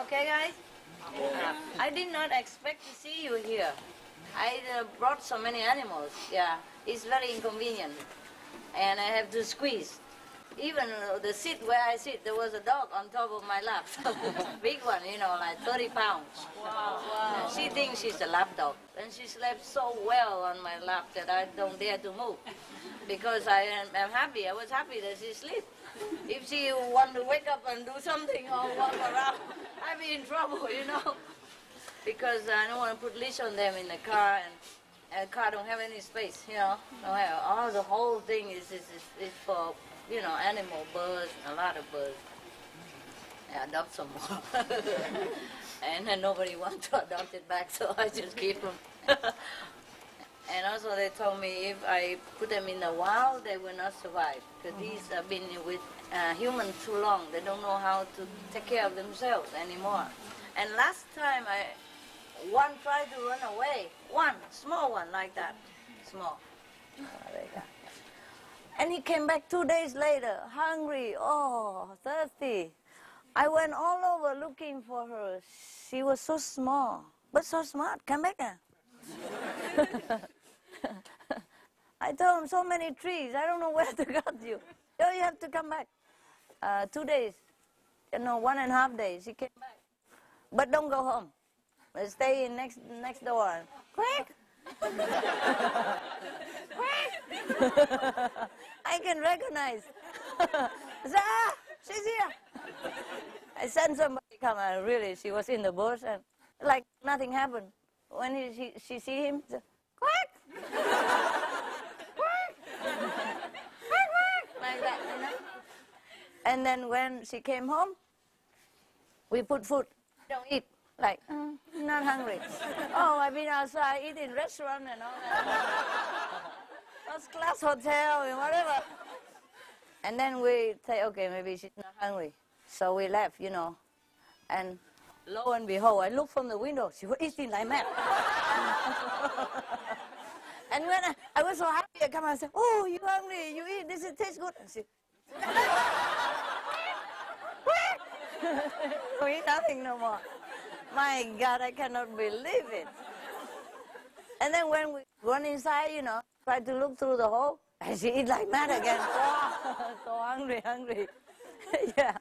okay, guys? I did not expect to see you here. I brought so many animals. Yeah, it's very inconvenient. And I have to squeeze. Even the seat where I sit, there was a dog on top of my lap. Big one, you know, like 30 pounds. Wow. Wow. She thinks she's a lap dog. And she slept so well on my lap that I don't dare to move. Because I am happy. I was happy that she slept. If she want to wake up and do something or walk around, I'd be in trouble, you know. Because I don't want to put leash on them in the car, and the car don't have any space, you know. Don't have, all the whole thing is for, you know, animal, birds, a lot of birds. I adopt some more. And then nobody wants to adopt it back, so I just keep them. And also they told me if I put them in the wild, they will not survive. Because these have been with humans too long. They don't know how to take care of themselves anymore. And last time, one tried to run away. One, small one like that. Small. Like that. And he came back 2 days later, hungry, thirsty. I went all over looking for her. She was so small, but so smart. Come back now. I told him so many trees. I don't know where to get you. Oh, you have to come back. 2 days. 1.5 days. He came back. But don't go home. Stay in next door. Quick! I can recognize. She's here. I sent somebody come. Really, she was in the bush and like nothing happened. When she see him, she said, quick! Quick! Like that, you know. And then when she came home, we put food. Don't eat. Like, not hungry. Oh, I've been outside eating restaurant and all that. First class hotel and whatever. And then we say, okay, maybe she's not hungry. So we left, you know. And lo and behold, I looked from the window. She was eating like mad. And when I was so happy, I come and said, oh, you hungry? You eat? This tastes good. And she, we eat nothing no more. My God, I cannot believe it. And then when we went inside, you know, tried to look through the hole, and she eat like mad again. So hungry. Yeah.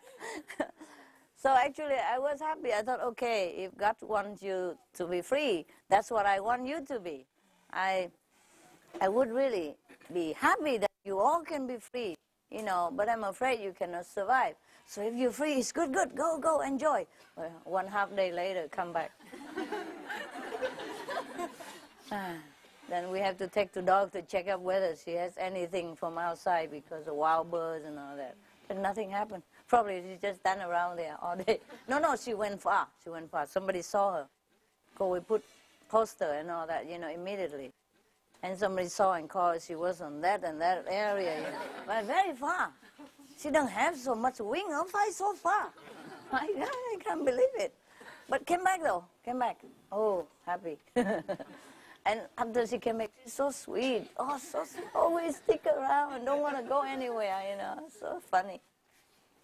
So actually, I was happy. I thought, okay, if God wants you to be free, that's what I want you to be. I would really be happy that you all can be free, you know, but I'm afraid you cannot survive. So if you're free, it's good, go, enjoy. Well, 1.5 day later, come back. Then we have to take the dog to check up whether she has anything from outside because of wild birds and all that. But nothing happened. Probably she just stand around there all day. No, she went far. Somebody saw her. So we put poster and all that, you know, immediately. And somebody saw and called. She was on that and that area, you know. But very far. She don't have so much wing. I'll fly so far. My God, I can't believe it. But came back though. Came back. Oh, happy. And after she came back, she's so sweet. Oh, so sweet. Always stick around and don't want to go anywhere, you know. So funny.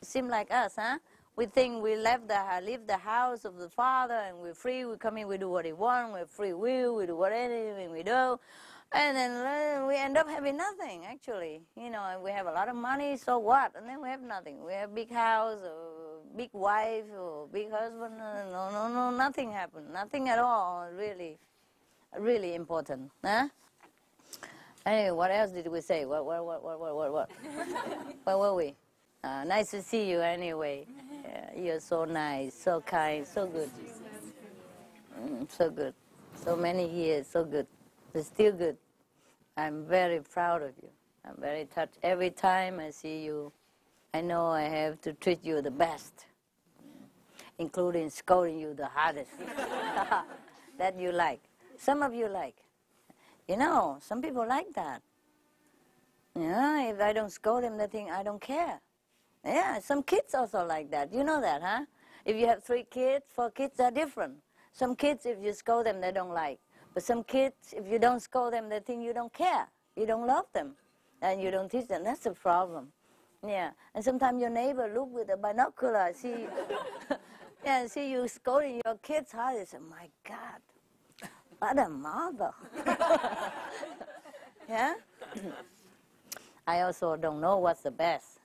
Seem like us, huh? We think we leave the house of the Father and we're free. We come in, we do what we want. We're free will. We do whatever we do. And then we end up having nothing, actually. You know, we have a lot of money, so what? And then we have nothing. We have big house, or big wife, or big husband. No, nothing happened. Nothing at all, really important. Huh? Anyway, what else did we say? What? Where were we? Nice to see you anyway. You're so nice, so kind, so good. So good. So many years, so good. It's still good. I'm very proud of you. I'm very touched. Every time I see you, I know I have to treat you the best, including scolding you the hardest that you like. Some of you like. You know, some people like that. Yeah, if I don't scold them, they think I don't care. Yeah, some kids also like that. You know that, huh? If you have 3 kids, 4 kids, they're different. Some kids, if you scold them, they don't like. But some kids, if you don't scold them, they think you don't care. You don't love them. And you don't teach them. That's the problem. Yeah. And sometimes your neighbor look with a binocular, see. Yeah, and see you scolding your kids hard. They say, my God, what a mother. Yeah? I also don't know what's the best.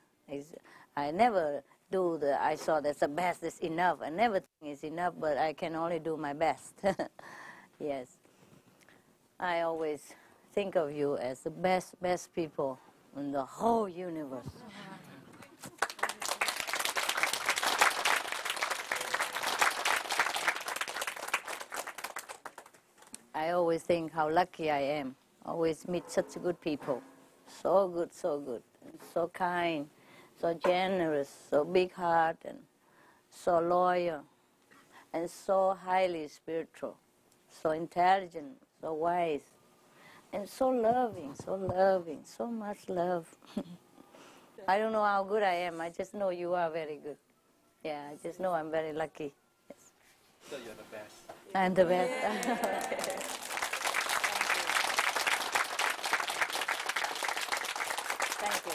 I never do I saw that's the best, that's enough. I never think it's enough, but I can only do my best. Yes. I always think of you as the best people in the whole universe. I always think how lucky I am. Always meet such good people. So good, and so kind, so generous, so big heart, and so loyal, and so highly spiritual, so intelligent, so wise, and so loving, so much love. I don't know how good I am. I just know you are very good. Yeah, I just know I'm very lucky. Yes. So you're the best. I'm the best. Yeah. Thank you.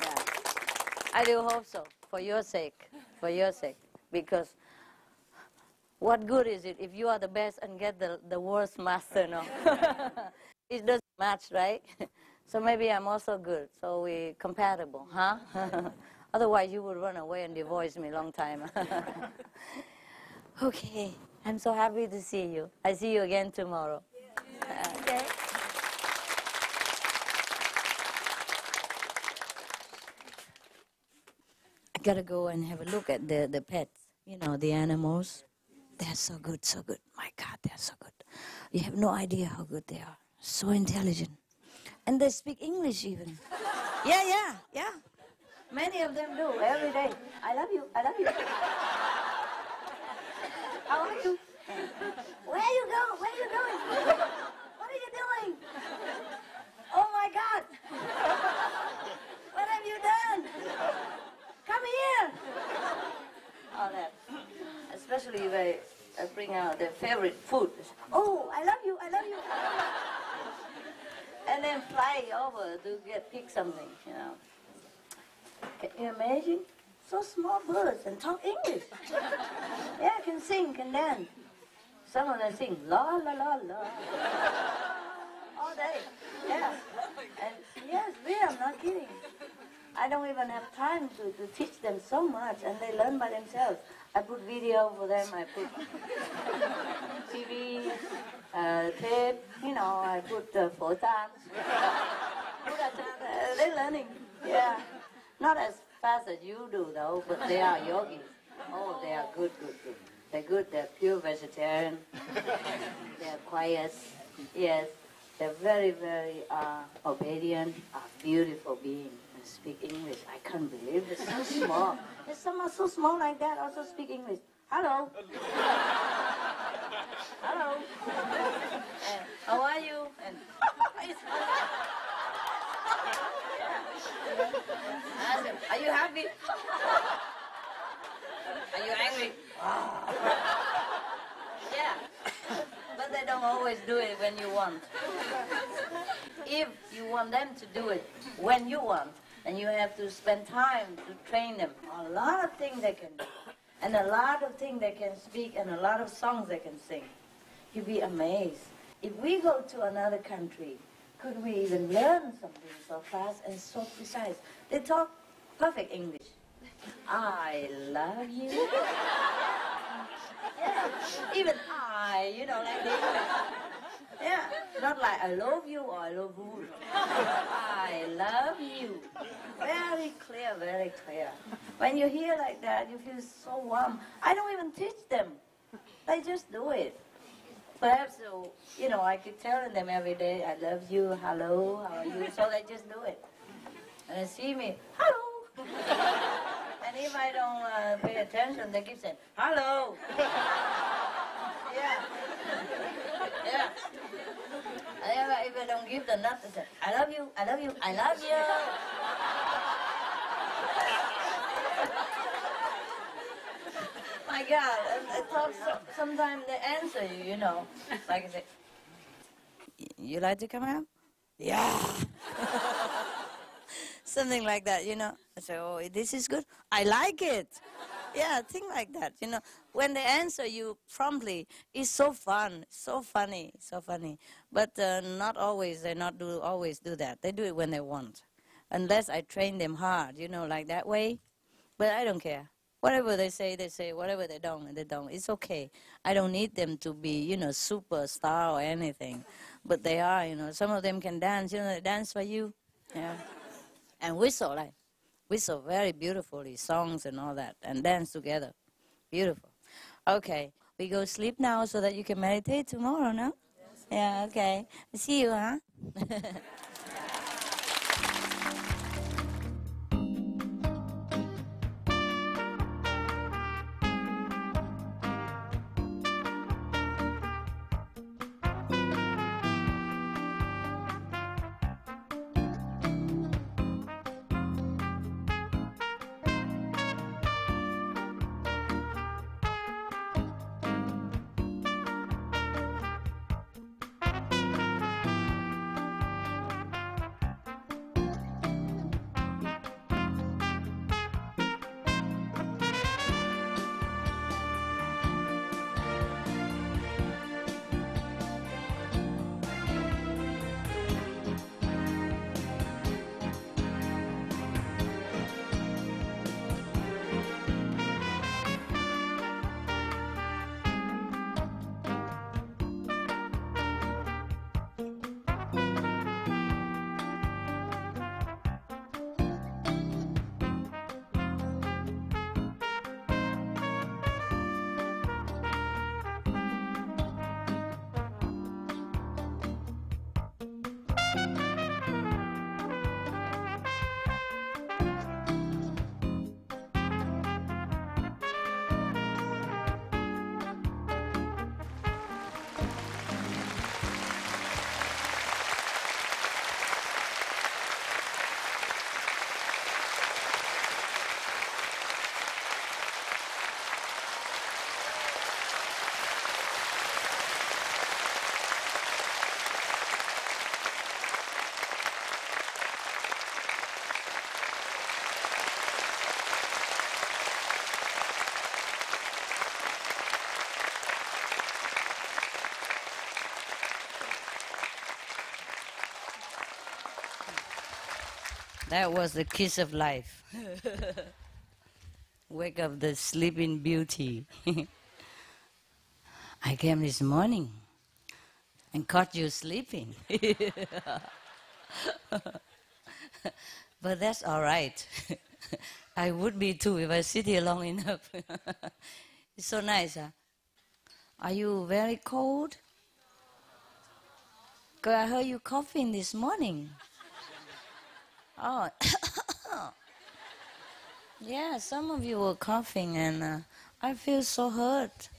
Yeah. I do hope so, for your sake, because what good is it if you are the best and get the worst master, no? It doesn't match, right? So maybe I'm also good, so we're compatible, huh? Otherwise you would run away and divorce me long time. Okay, I'm so happy to see you. I see you again tomorrow. Yeah. Okay. I gotta go and have a look at the pets, the animals. They're so good, so good. My God, they're so good. You have no idea how good they are. So intelligent. And they speak English even. Yeah. Many of them do, every day. I love you. How are you? Where are you going? Where are you going? What are you doing? Oh my God. What have you done? Come here. All that. Especially if I bring out their favorite food. Oh, I love you. And then fly over to pick something, Can you imagine? So small birds and talk English. Yeah, can sing, can dance. Some of them sing la la la la all day. Yeah. And yes, really, I'm not kidding. I don't even have time to teach them so much, and they learn by themselves. I put video for them, I put TV, tape, I put photons. They're learning, yeah. Not as fast as you do, though, but they are yogis. Oh, they are good. They're good, they're pure vegetarian. They're quiet, yes. They're very, very obedient, beautiful beings. And speak English. I can't believe it's so small. There's someone so small like that also speak English. Hello. Hello. And how are you? And I said, are you happy? Are you angry? Yeah. But they don't always do it when you want. If you want them to do it when you want, then you have to spend time to train them. A lot of things they can do. And a lot of things they can speak, and a lot of songs they can sing. You'd be amazed. If we go to another country, could we even learn something so fast and so precise? They talk perfect English. I love you. Yeah. Even like the English. Yeah. Not like I love you or I love you. I love you. Very clear, very clear. When you hear like that, you feel so warm. I don't even teach them. They just do it. Perhaps, I keep telling them every day, I love you, hello, how are you? So they just do it. And they see me, hello. And if I don't pay attention, they keep saying, hello. Yeah. And if I don't give the nut, they say, I love you, I love you, I love you. My God, I talk sometimes they answer you, Like I say, you like to come out? Yeah. Something like that, I say, oh, this is good. I like it. Yeah, think like that. When they answer you promptly, it's so fun, so funny, so funny. But not always. They not do always do that. They do it when they want, unless I train them hard. Like that way. But I don't care. Whatever they say, they say. Whatever they don't, they don't. It's okay. I don't need them to be, superstar or anything. But they are, Some of them can dance. They dance for you. Yeah. And whistle very beautifully, songs and all that, and dance together. Beautiful. Okay, we go sleep now so that you can meditate tomorrow, no? Yes. Yeah, okay. See you, huh? That was the kiss of life. Wake up the sleeping beauty. I came this morning and caught you sleeping. But that's all right. I would be too if I sit here long enough. It's so nice, huh? Are you very cold? 'Cause I heard you coughing this morning. Oh, yeah, some of you were coughing and I feel so hurt.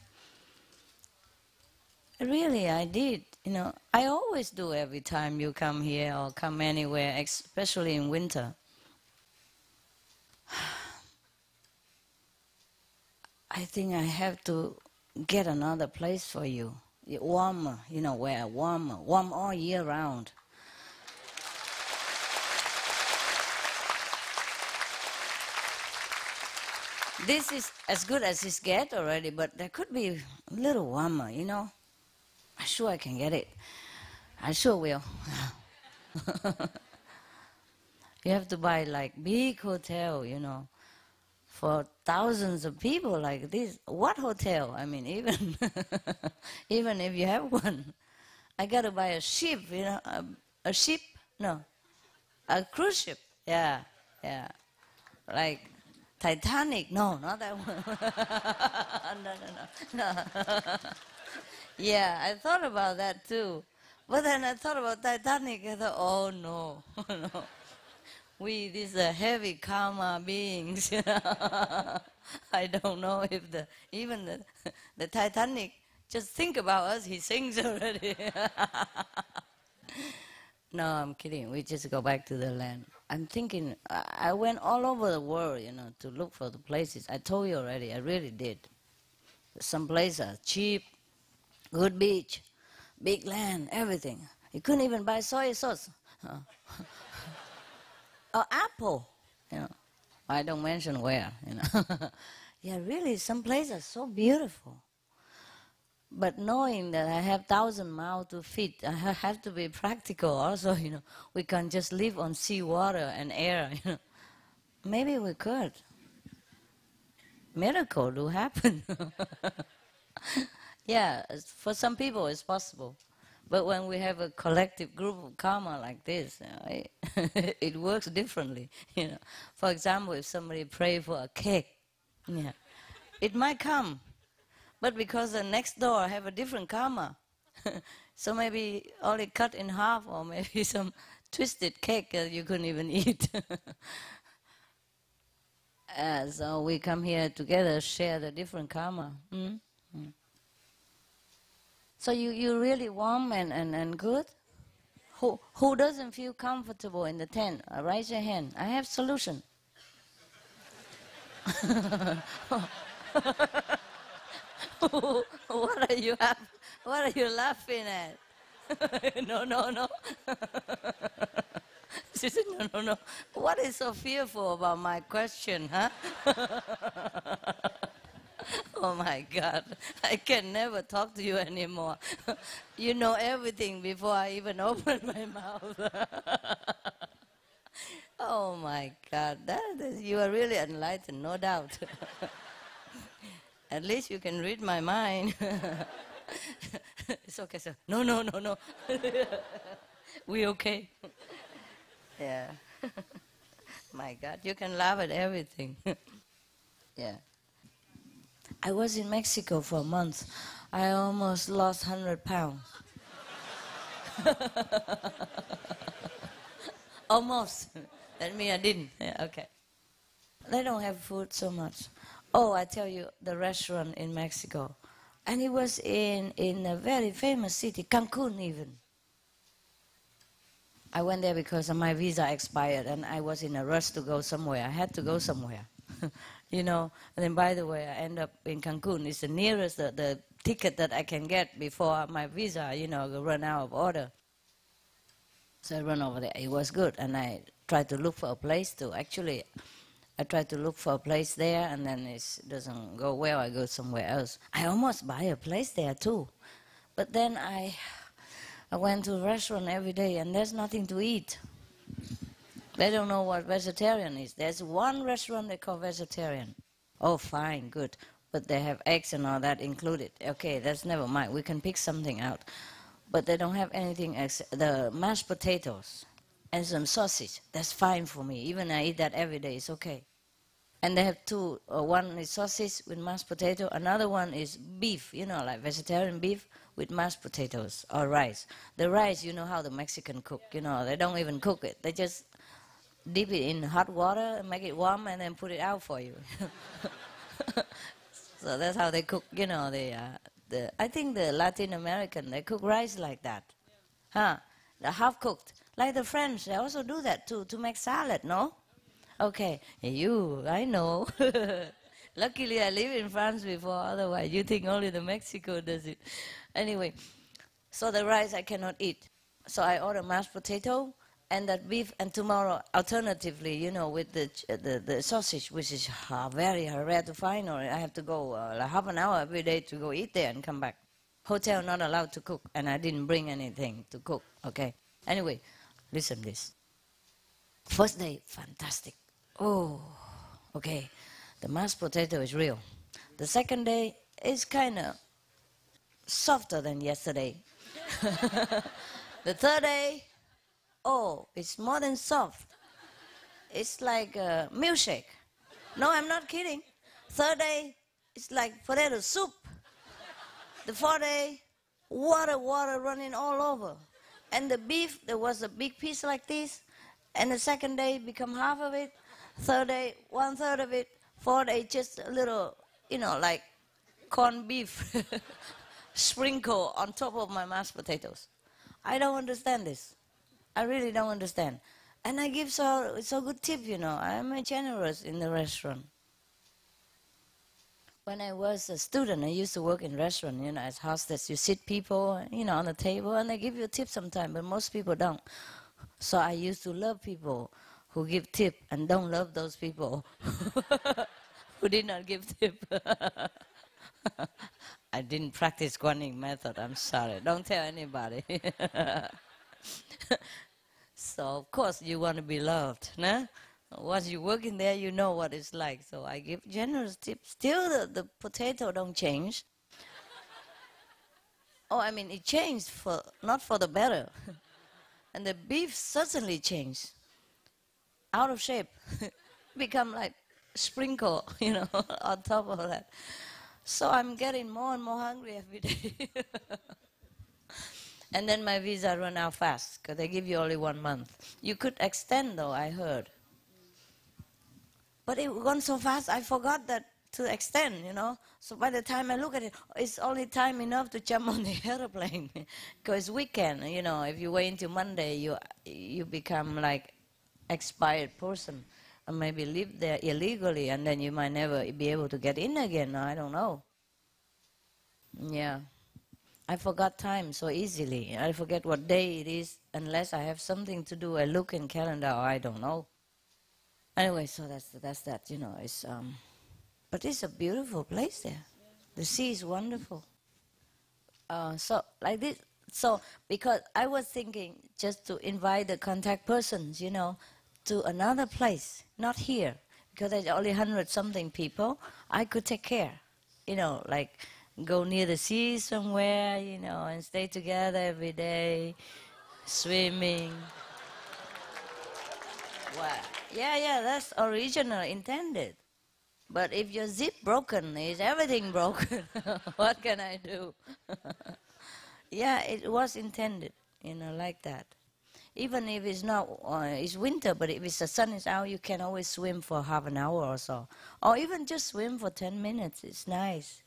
Really, I did. I always do every time you come here or come anywhere, especially in winter. I think I have to get another place for you. Warmer, where warm all year round. This is as good as it gets already, but there could be a little warmer, I'm sure I can get it. I sure will. You have to buy like big hotel, for thousands of people like this. What hotel? I mean, even even if you have one, I got to buy a ship, a ship? No, a cruise ship. Yeah, like Titanic. No, not that one. No. Yeah, I thought about that too. But then I thought about Titanic. I thought, oh no, no. These are heavy karma beings. I don't know if even the Titanic just think about us. He sings already. No, I'm kidding. We just go back to the land. I'm thinking, I went all over the world, to look for the places. I told you already, I really did. Some places are cheap, good beach, big land, everything. You couldn't even buy soy sauce. Or apple, I don't mention where, Yeah, really, some places are so beautiful. But knowing that I have 1,000 mouths to feed, I have to be practical also, We can't just live on seawater and air, Maybe we could. Miracle will happen. Yeah, for some people it's possible. But when we have a collective group of karma like this, it works differently. For example, if somebody pray for a cake, it might come. But because the next door have a different karma, so maybe only cut in half, or maybe some twisted cake that you couldn't even eat. So we come here together, share the different karma. So you really warm and good? Who doesn't feel comfortable in the tent? Raise your hand. I have solution. What are you laughing at? No. She said, no. What is so fearful about my question, huh? Oh my God, I can never talk to you anymore. You know everything before I even open my mouth. Oh my God, you are really enlightened, no doubt. At least you can read my mind. It's okay, sir. No. We okay. Yeah. My God, you can laugh at everything. Yeah. I was in Mexico for a month. I almost lost 100 pounds. Almost. That means I didn't. Yeah, okay. They don't have food so much. Oh, I tell you, the restaurant in Mexico. And it was in a very famous city, Cancun even. I went there because my visa expired and I was in a rush to go somewhere. I had to go somewhere. And then by the way, I end up in Cancun. It's the nearest, the ticket that I can get before my visa, run out of order. So I run over there. It was good. And I tried to look for a place I tried to look for a place there, and then it doesn't go well. I go somewhere else. I almost buy a place there too. But then I went to a restaurant every day, and there's nothing to eat. They don't know what vegetarian is. There's one restaurant they call vegetarian. Oh, fine, good. But they have eggs and all that included. Okay, that's never mind. We can pick something out. But they don't have anything except the mashed potatoes and some sausage. That's fine for me. Even I eat that every day. It's okay. And they have two. One is sausage with mashed potato. Another one is beef, like vegetarian beef with mashed potatoes or rice. The rice, you know how the Mexican cook. They don't even cook it. They just dip it in hot water and make it warm and then put it out for you. So that's how they cook, I think the Latin American, they cook rice like that. Huh? The half cooked. Like the French, they also do that too, to make salad, no? Okay, I know. Luckily I live in France before, otherwise you think only the Mexico does it. Anyway, so the rice I cannot eat. So I order mashed potato and that beef, and tomorrow, alternatively, with the sausage, which is very rare to find, or I have to go half an hour every day to go eat there and come back. Hotel not allowed to cook, and I didn't bring anything to cook, okay? Anyway, listen this. First day, fantastic. Oh, okay. The mashed potato is real. The second day is kind of softer than yesterday. The third day, oh, it's more than soft. It's like a milkshake. No, I'm not kidding. Third day, it's like potato soup. The fourth day, water running all over. And the beef, there was a big piece like this. And the second day, become half of it. Third day, 1/3 of it. Fourth day, just a little, like corned beef sprinkle on top of my mashed potatoes. I don't understand this. I really don't understand. And I give so good tip, I'm generous in the restaurant. When I was a student, I used to work in restaurant, as hostess. You sit people, on the table, and they give you a tip sometimes, but most people don't. So I used to love people who give tip and don't love those people who did not give tip. I didn't practice Guanyin method, I'm sorry. Don't tell anybody. So, of course, you want to be loved. No? Once you work in there, you know what it's like. So I give generous tips. Still, the potato don't change. Oh, I mean, it changed, not for the better. And the beef certainly changed. Out of shape. Become like sprinkle, on top of that. So I'm getting more and more hungry every day. And then my visa run out fast, because they give you only 1 month. You could extend, though, I heard. But it went so fast, I forgot that to extend, So by the time I look at it, it's only time enough to jump on the airplane. Because weekend, if you wait until Monday, you become like expired person. Or maybe live there illegally, and then you might never be able to get in again. I don't know. Yeah. I forgot time so easily. I forget what day it is unless I have something to do. I look in calendar, or I don't know. Anyway, so that's that. It's but it's a beautiful place there. The sea is wonderful. So like this. So because I was thinking just to invite the contact persons, to another place, not here, because there's only 100-something people. I could take care, like go near the sea somewhere, and stay together every day, swimming. Wow. Yeah, that's original, intended. But if your zip broken, is everything broken? What can I do? Yeah, it was intended, like that. Even if it's not, it's winter, but if the sun is out, you can always swim for half an hour or so. Or even just swim for 10 minutes, it's nice.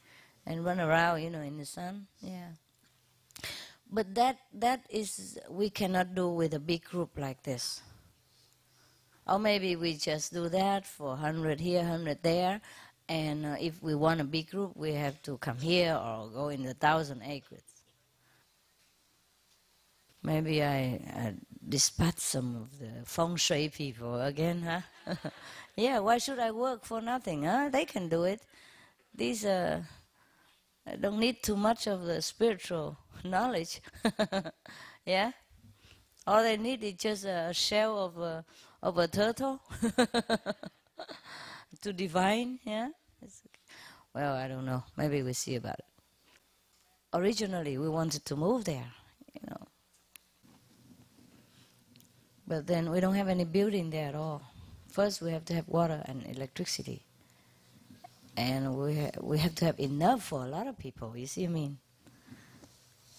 And run around, in the sun, yeah. But that is, we cannot do with a big group like this. Or maybe we just do that for 100 here, 100 there. And if we want a big group, we have to come here or go in the 1,000 acres. Maybe I dispatch some of the feng shui people again, huh? Yeah, why should I work for nothing, huh? They can do it. These don't need too much of the spiritual knowledge. Yeah? All they need is just a shell of a turtle to divine, yeah? Well, I don't know. Maybe we'll see about it. Originally, we wanted to move there, But then we don't have any building there at all. First, we have to have water and electricity. And we have to have enough for a lot of people, you see what I mean?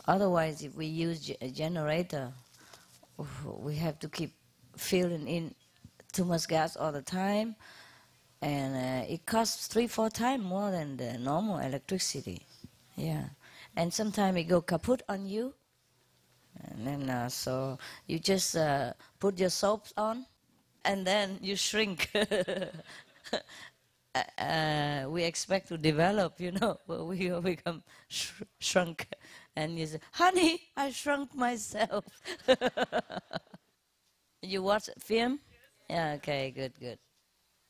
Otherwise, if we use a generator, we have to keep filling in too much gas all the time. And it costs 3-4 times more than the normal electricity. Yeah. And sometimes it go kaput on you. And then so you just put your soaps on, and then you shrink. We expect to develop, but we become shrunk. And you say, honey, I shrunk myself. You watch film? Yeah, okay, good.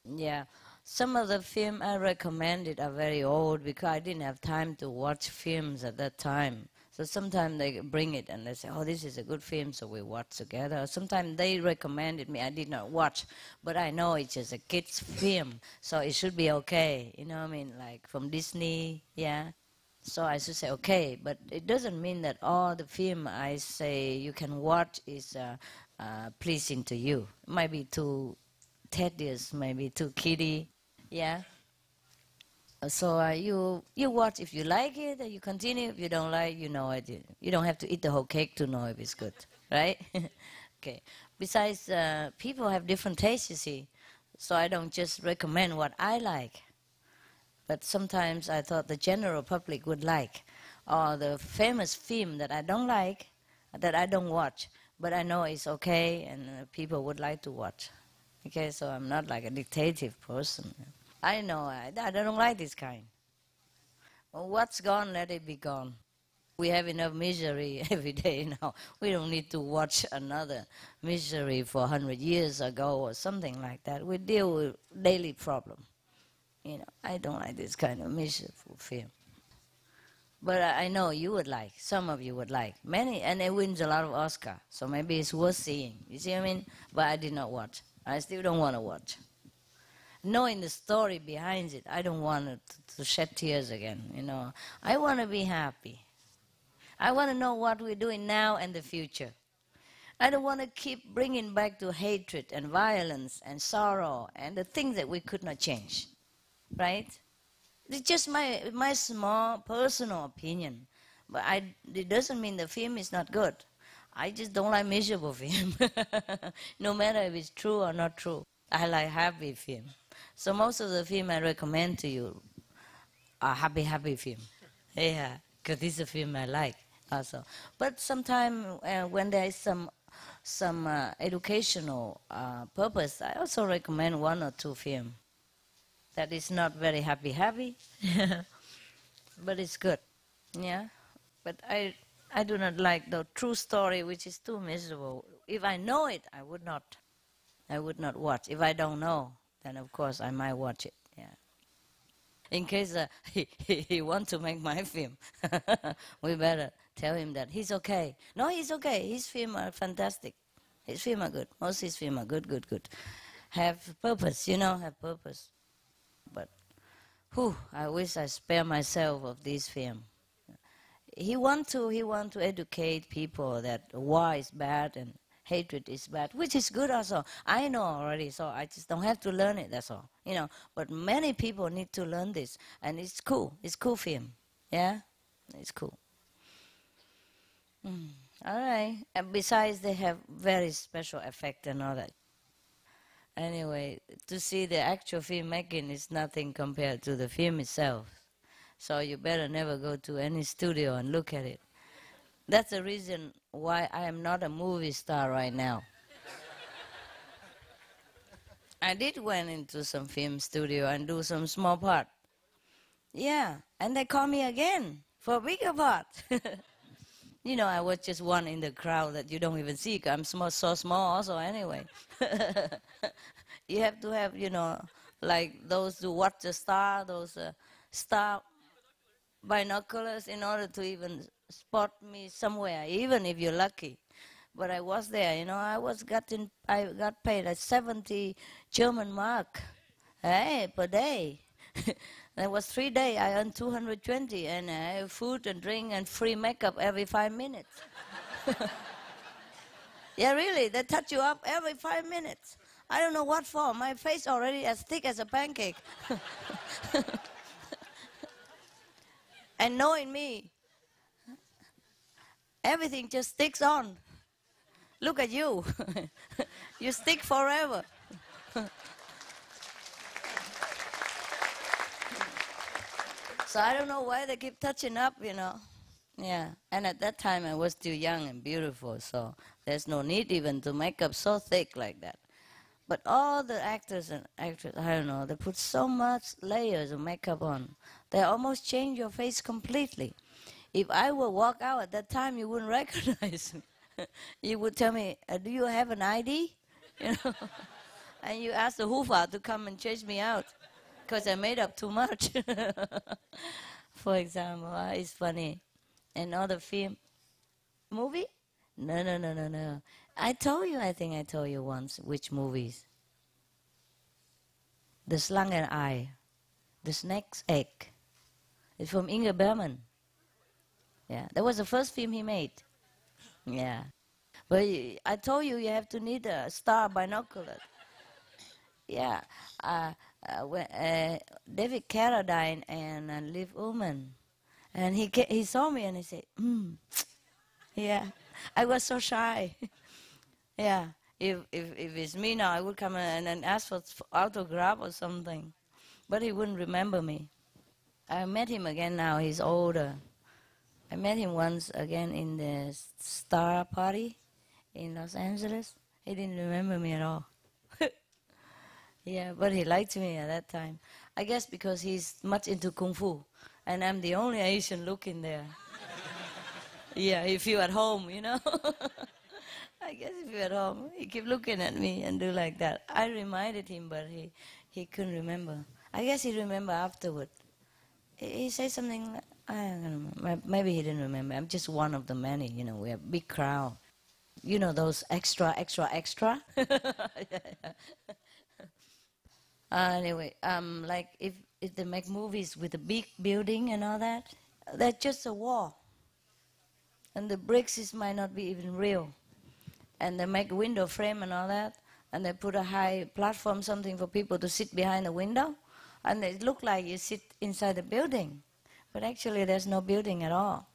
Yeah. Some of the film I recommended are very old because I didn't have time to watch films at that time. So sometimes they bring it and they say, oh, this is a good film, so we watch together. Sometimes they recommended me, I did not watch, but I know it's just a kid's film, so it should be okay. You know what I mean? Like from Disney, yeah. So I should say okay, but it doesn't mean that all the film I say you can watch is pleasing to you. It might be too tedious, maybe too kiddie, yeah. So you watch if you like it, and you continue. If you don't like, you know it. You don't have to eat the whole cake to know if it's good, right? Okay. Besides, people have different tastes, you see. So I don't just recommend what I like. But sometimes I thought the general public would like. Or the famous film that I don't like, that I don't watch. But I know it's okay and people would like to watch. Okay, so I'm not like a dictative person. I know, I don't like this kind. Well, what's gone, let it be gone. We have enough misery every day now. We don't need to watch another misery for 100 years ago or something like that. We deal with daily problem. I don't like this kind of miserable film. But I know you would like, some of you would like. Many, and it wins a lot of Oscar, so maybe it's worth seeing. You see what I mean? But I did not watch. I still don't want to watch. Knowing the story behind it, I don't want to shed tears again, I want to be happy. I want to know what we're doing now and the future. I don't want to keep bringing back to hatred and violence and sorrow and the things that we could not change, right? It's just my small personal opinion, but it doesn't mean the film is not good. I just don't like miserable film, no matter if it's true or not true. I like happy film. So most of the film I recommend to you are happy film. Yeah, because this is a film I like also. But sometimes when there is some educational purpose, I also recommend one or two films. That is not very happy, but it's good, yeah. But I do not like the true story, which is too miserable. If I know it, I would not watch. If I don't know, then of course I might watch it, yeah. In case he wants to make my film, we better tell him that he's okay. No, he's okay. His films are fantastic. His films are good. Most his films are good. Have purpose, have purpose. But, I wish I spare myself of this film. He want to educate people that war is bad and hatred is bad, which is good also. I know already, so I just don't have to learn it, that's all. But many people need to learn this, and it's cool. It's cool film, yeah? It's cool. All right. And besides, they have very special effect and all that. Anyway, to see the actual filmmaking is nothing compared to the film itself. So you better never go to any studio and look at it. That's the reason why I am not a movie star right now. I did went into some film studio and do some small part. Yeah, and they call me again for a bigger part. I was just one in the crowd that you don't even see. I'm so small also anyway. You have to have, like those who watch the star, those star binoculars in order to even spot me somewhere, even if you're lucky. But I was there, I got paid like 70 German mark, per day. That was 3 days. I earned 220, and I have food and drink and free makeup every 5 minutes. Yeah, really, they touch you up every 5 minutes. I don't know what for. My face already as thick as a pancake. And knowing me, everything just sticks on. Look at you. You stick forever. So I don't know why they keep touching up, Yeah, and at that time I was still young and beautiful, so there's no need even to make up so thick like that. But all the actors and actresses, I don't know, they put so much layers of makeup on. They almost change your face completely. If I would walk out at that time, you wouldn't recognize me. You would tell me, do you have an ID? And you ask the Hufa to come and chase me out because I made up too much. For example, it's funny. Another film. Movie? No. I think I told you once which movies. The Slangen Eye. The Snake's Egg. It's from Ingmar Bergman. Yeah, that was the first film he made. Yeah. But I told you have to need a star binocular. Yeah. David Carradine and Liv Ullmann. And he saw me and he said, Yeah. I was so shy. Yeah. If it's me now, I would come and ask for autograph or something. But he wouldn't remember me. I met him again now. He's older. I met him once again in the Star Party in Los Angeles. He didn't remember me at all. Yeah, but he liked me at that time. I guess because he's much into Kung Fu. And I'm the only Asian looking there. Yeah, he feel at home, I guess if you're at home, he keep looking at me and do like that. I reminded him, but he couldn't remember. I guess he remember afterward. He said something, I don't know, maybe he didn't remember. I'm just one of the many, we have big crowd. You know those extra. Anyway, like if they make movies with a big building and all that, that's just a wall. And the bricks might not be even real. And they make a window frame and all that, and they put a high platform, something for people to sit behind the window, and it look like you sit inside the building. But actually there's no building at all.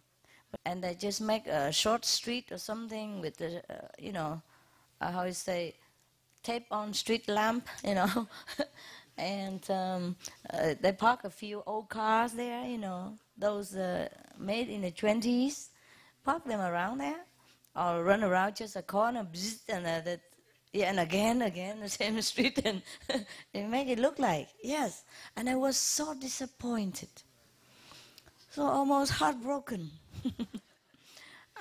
And they just make a short street or something with the, how you say, tape on street lamp, and they park a few old cars there, those made in the 20s, park them around there, or run around just a corner, and again, the same street, and they make it look like, yes. And I was so disappointed, so almost heartbroken.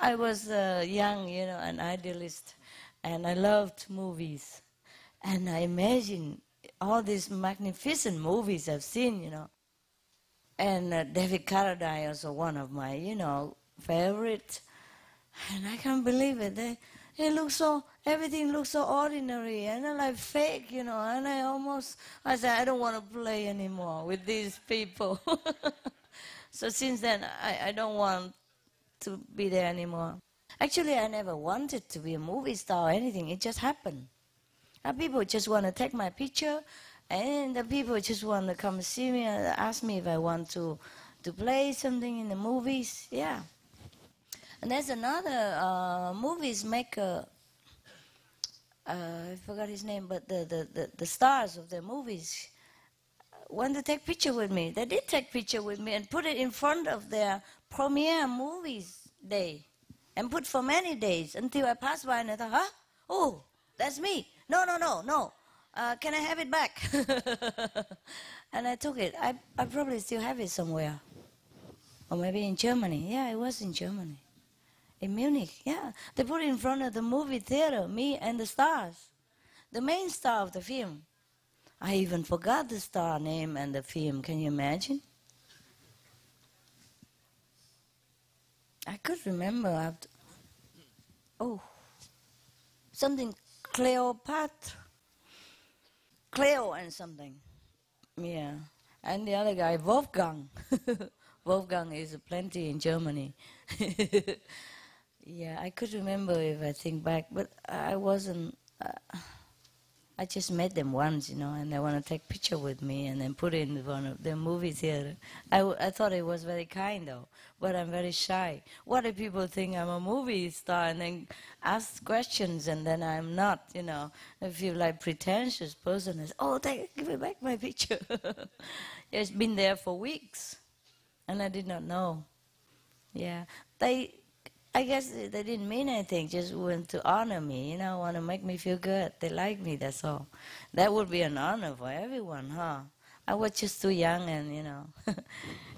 I was young, an idealist, and I loved movies. And I imagined all these magnificent movies I've seen, And David Carradine also one of my, favorite. And I can't believe it. Everything looks so ordinary and like fake, And I said, I don't want to play anymore with these people. So since then, I don't want to be there anymore. Actually, I never wanted to be a movie star or anything. It just happened. People just want to take my picture, and the people just want to come see me and ask me if I want to play something in the movies. Yeah. And there's another movies maker, I forgot his name, but the stars of the movies want to take picture with me. They did take picture with me and put it in front of their premiere movies day, and put for many days until I passed by and I thought, huh? Oh, that's me. No. Can I have it back? And I took it. I probably still have it somewhere. Or maybe in Germany. Yeah, it was in Germany. In Munich, yeah. They put it in front of the movie theater, me and the stars. The main star of the film. I even forgot the star name and the film. Can you imagine? I could remember after. Oh, something Cleopatra. Cleo and something. Yeah. And the other guy, Wolfgang. Wolfgang is plenty in Germany. Yeah, I could remember if I think back, but I wasn't. I just met them once, and they want to take picture with me and then put it in one of the movie theater. I thought it was very kind, though, but I'm very shy. What if people think I'm a movie star and then ask questions and then I'm not, I feel like pretentious person. Oh, give me back my picture. It's been there for weeks, and I did not know. Yeah, I guess they didn't mean anything, just want to honor me, want to make me feel good. They like me, that's all. That would be an honor for everyone, huh? I was just too young and,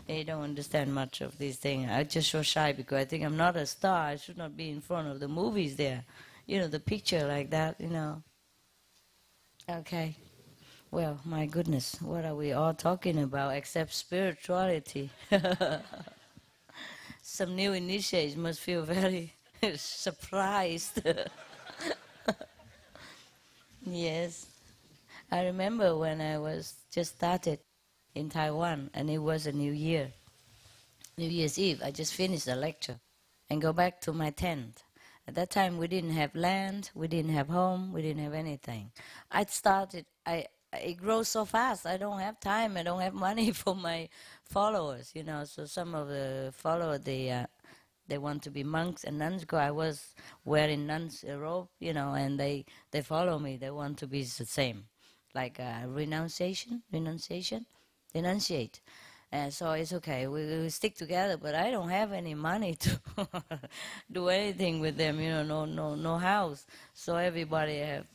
they don't understand much of these things. I'm just so shy because I think I'm not a star. I should not be in front of the movies there. The picture like that, Okay. Well, my goodness, what are we all talking about except spirituality? Some new initiates must feel very surprised. Yes. I remember when I was just started in Taiwan, and it was a New Year. New Year's Eve, I just finished the lecture and go back to my tent. At that time, we didn't have land, we didn't have home, we didn't have anything. It grows so fast. I don't have time. I don't have money for my followers, So some of the followers, they want to be monks and nuns. Because I was wearing nuns' robe, and they follow me. They want to be the same, like renunciate. So it's okay. We stick together. But I don't have any money to do anything with them. No house. So everybody have.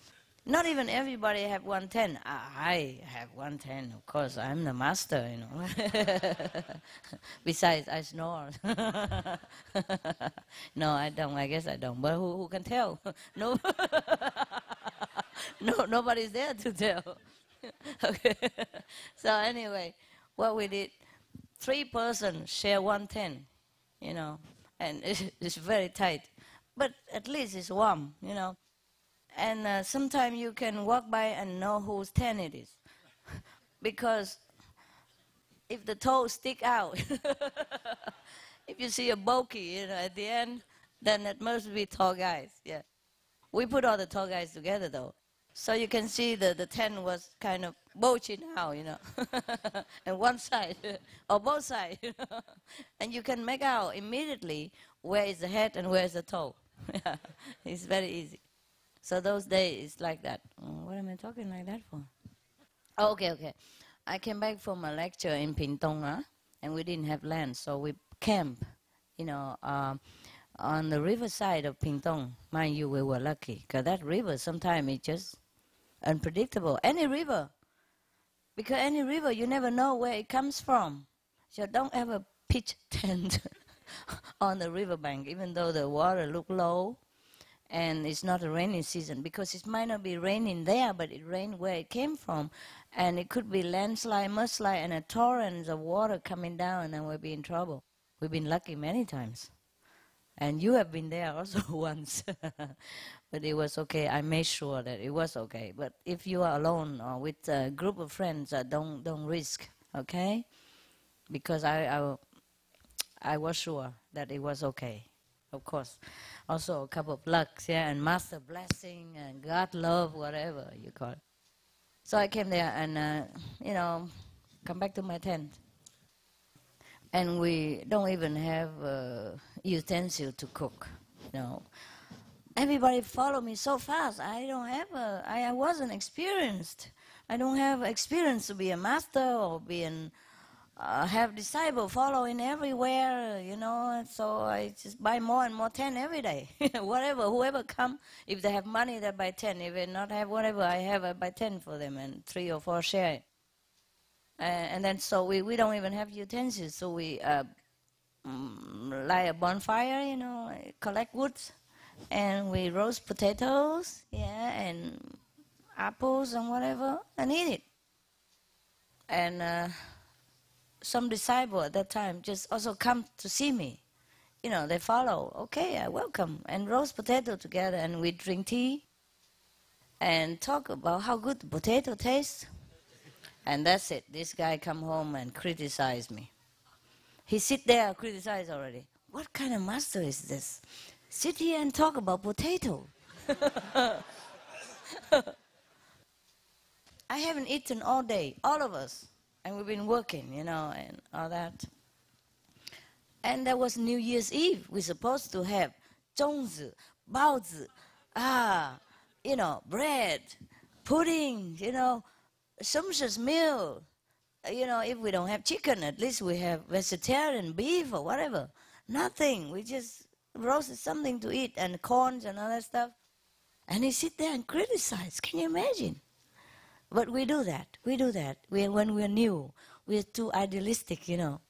Not even everybody have 110. I have 110, of course. I'm the master, Besides, I snore. No, I don't. I guess I don't. But who can tell? No, nobody's there to tell. Okay. So anyway, what we did, 3 persons share one tent, you know, and it's very tight. But at least it's warm, you know. And sometimes you can walk by and know whose tent it is. Because if the toes stick out, if you see a bulky, you know, at the end, then it must be tall guys, yeah. We put all the tall guys together, though. So you can see the tent was kind of bulging out, you know, and one side, or both sides, you know. And you can make out immediately where is the head and where is the toe. It's very easy. So those days, it's like that. What am I talking like that for? Oh, okay. I came back from a lecture in Pingtung, and we didn't have land, so we camped, you know, on the riverside of Pingtung. Mind you, we were lucky, because that river sometimes it's just unpredictable. Any river, because any river, you never know where it comes from. So don't ever pitch tent on the riverbank, even though the water look low, and it's not a rainy season, because it might not be raining there, but it rained where it came from, and it could be landslide, mudslide, and a torrent of water coming down, and we'll be in trouble. We've been lucky many times. And you have been there also once. But it was okay. I made sure that it was okay. But if you are alone or with a group of friends, don't risk, okay? Because I was sure that it was okay, of course. Also a couple of lucks, yeah, and master blessing and God love, whatever you call it. So I came there and, you know, come back to my tent. And we don't even have utensil to cook, you know. Everybody follow me so fast. I wasn't experienced. I don't have experience to be a master or have disciple following everywhere, you know. So I just buy more and more tent every day. Whoever come, if they have money, they buy 10. If they not have whatever I have, I buy 10 for them, and 3 or 4 share it. And then so we don't even have utensils, so we light a bonfire, you know, collect wood, and we roast potatoes, yeah, and apples and whatever, and eat it. And some disciple at that time just also come to see me. You know, they follow, okay, I welcome, and roast potato together, and we drink tea and talk about how good the potato tastes. And that's it. This guy come home and criticize me. He sit there and criticize already. What kind of master is this? Sit here and talk about potato. I haven't eaten all day, all of us. And we've been working, you know, and all that. And that was New Year's Eve. We're supposed to have 粽子, 包子, you know, bread, pudding, you know, sumptuous meal. You know, if we don't have chicken, at least we have vegetarian beef or whatever. Nothing. We just roasted something to eat and corns and all that stuff. And he sit there and criticize. Can you imagine? But we do that. We do that. When we're new, we're too idealistic, you know.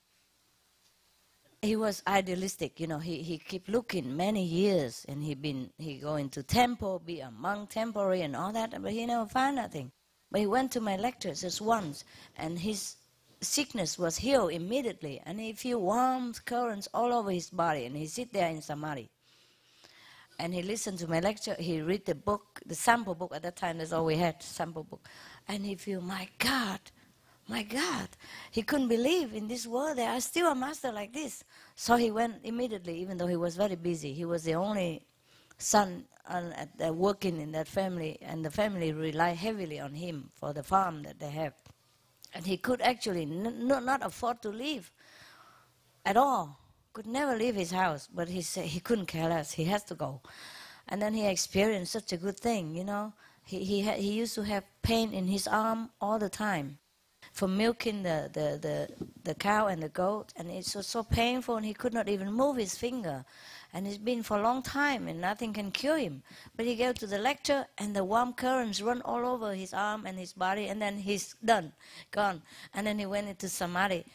He was idealistic, you know. He keep looking many years, and he go into temple, be a monk temporary and all that, but he never found nothing. But he went to my lectures just once, and his sickness was healed immediately, and he feel warm currents all over his body, and he sit there in samadhi. And he listened to my lecture, he read the book, the sample book, at that time that's all we had, sample book. And he feel, my God, he couldn't believe in this world there are still a master like this. So he went immediately, even though he was very busy. He was the only son working in that family, and the family relied heavily on him for the farm that they have. And he could actually not afford to leave at all. Could never leave his house, but he said he couldn't care less. He has to go. And then he experienced such a good thing, you know. He used to have pain in his arm all the time from milking the cow and the goat, and it was so painful, and he could not even move his finger. And it's been for a long time, and nothing can cure him. But he goes to the lecture, and the warm currents run all over his arm and his body, and then he's done, gone. And then he went into samadhi.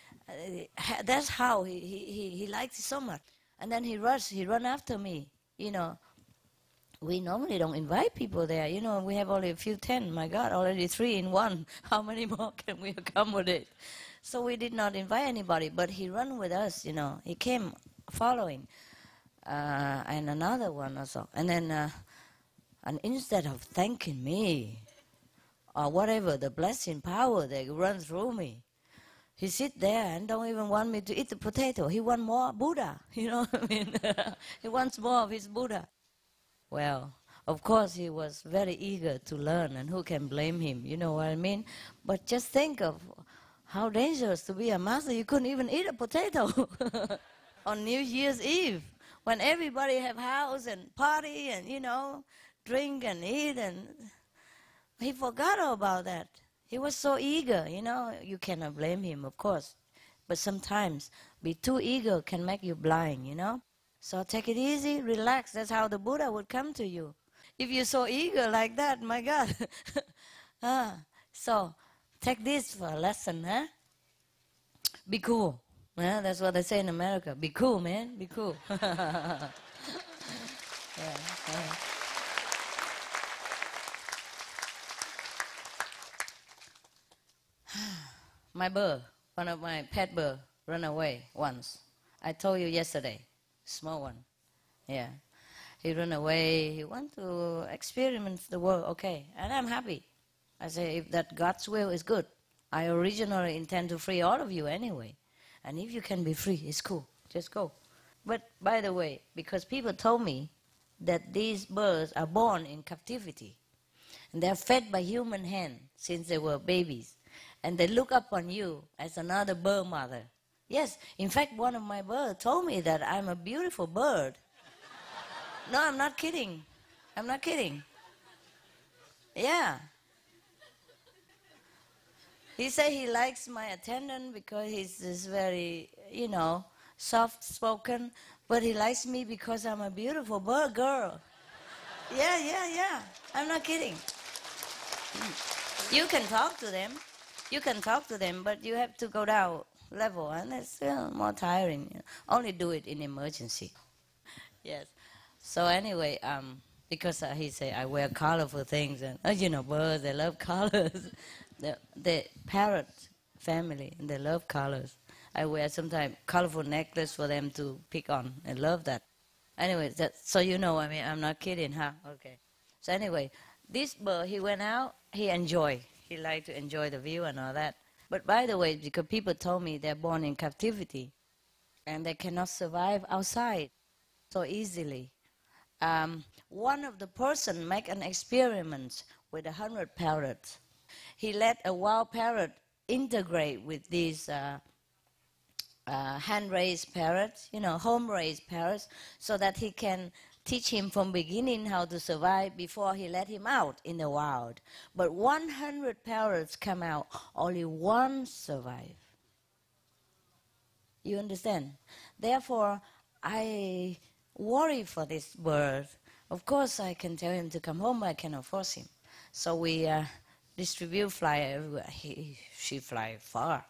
That's how he liked it so much. And then he run after me, you know. we normally don't invite people there. You know, we have only a few tent. My God, already 3 in 1. How many more can we accommodate? So we did not invite anybody, but he ran with us, you know. He came following. And another one also. And then, and instead of thanking me, or whatever, the blessing power that runs through me, he sit there and don't even want me to eat the potato. He wants more Buddha, you know what I mean? He wants more of his Buddha. Well, of course he was very eager to learn, and who can blame him, you know what I mean? But just think of how dangerous to be a master. You couldn't even eat a potato on New Year's Eve, when everybody have house and party and, you know, drink and eat, and he forgot all about that. He was so eager, you know. You cannot blame him, of course. But sometimes be too eager can make you blind, you know. So take it easy, relax. That's how the Buddha would come to you. If you're so eager like that, my God. So take this for a lesson, huh? Be cool. Yeah, that's what they say in America. Be cool, man. Be cool. Yeah. My bird, one of my pet bird, ran away once. I told you yesterday, small one. Yeah, he ran away. He want to experiment the world. Okay, and I'm happy. I say, if that God's will is good. I originally intend to free all of you anyway. And if you can be free, it's cool. Just go. But by the way, because people told me that these birds are born in captivity, and they're fed by human hand since they were babies. And they look up on you as another bird mother. Yes, in fact, one of my birds told me that I'm a beautiful bird. No, I'm not kidding. I'm not kidding. Yeah. He said he likes my attendant because he's very, you know, soft-spoken. But he likes me because I'm a beautiful bird girl. Yeah. I'm not kidding. You can talk to them. You can talk to them, but you have to go down level, and it's still more tiring. You know. Only do it in emergency. Yes. So anyway, because he said I wear colorful things, and you know, birds, they love colors. the parrot family, and they love colors. I wear sometimes colorful necklace for them to pick on. I love that. Anyway, so you know, I mean, I'm not kidding, huh? Okay. So anyway, this bird, he went out, he enjoyed. He liked to enjoy the view and all that. But by the way, because people told me they're born in captivity and they cannot survive outside so easily. One of the person make an experiment with 100 parrots. He let a wild parrot integrate with these hand-raised parrots, you know, home-raised parrots, so that he can teach him from beginning how to survive before he let him out in the wild. But 100 parrots come out, only one survive. You understand? Therefore, I worry for this bird. Of course, I can tell him to come home, but I cannot force him. So we distribute fly everywhere. She fly far.